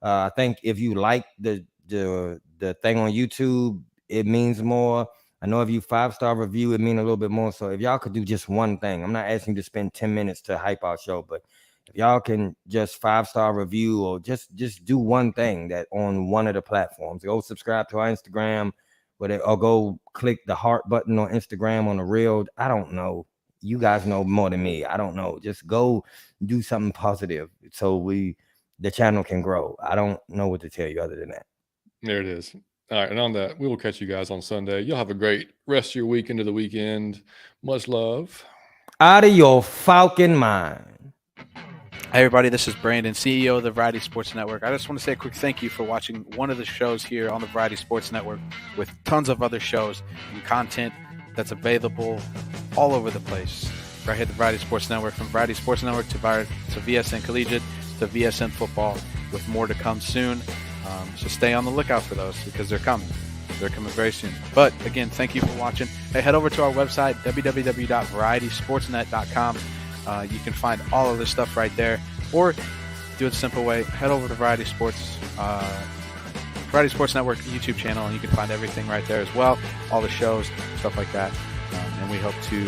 B: I think if you like the thing on YouTube, it means more. I know if you 5-star review, it means a little bit more. So if y'all could do just one thing, I'm not asking you to spend 10 minutes to hype our show, but if y'all can just 5-star review or just do one thing that on one of the platforms, go subscribe to our Instagram, or go click the heart button on Instagram on the reel. I don't know. You guys know more than me. I don't know. Just go do something positive so the channel can grow. I don't know what to tell you other than that.
A: There it is. All right. And on that, we will catch you guys on Sunday. You'll have a great rest of your week into the weekend. Much love.
B: Out of your Falcon mind.
D: Hey everybody, this is Brandon, CEO of the Variety Sports Network. I just want to say a quick thank you for watching one of the shows here on the Variety Sports Network with tons of other shows and content that's available all over the place. Right here at the Variety Sports Network, from Variety Sports Network to VSN Collegiate to to VSN Football with more to come soon. So stay on the lookout for those because they're coming. They're coming very soon. But again, thank you for watching. Hey, head over to our website, www.varietysportsnet.com. You can find all of this stuff right there. Or do it the simple way. Head over to Variety Sports Network YouTube channel, and you can find everything right there as well. All the shows, stuff like that. And we hope to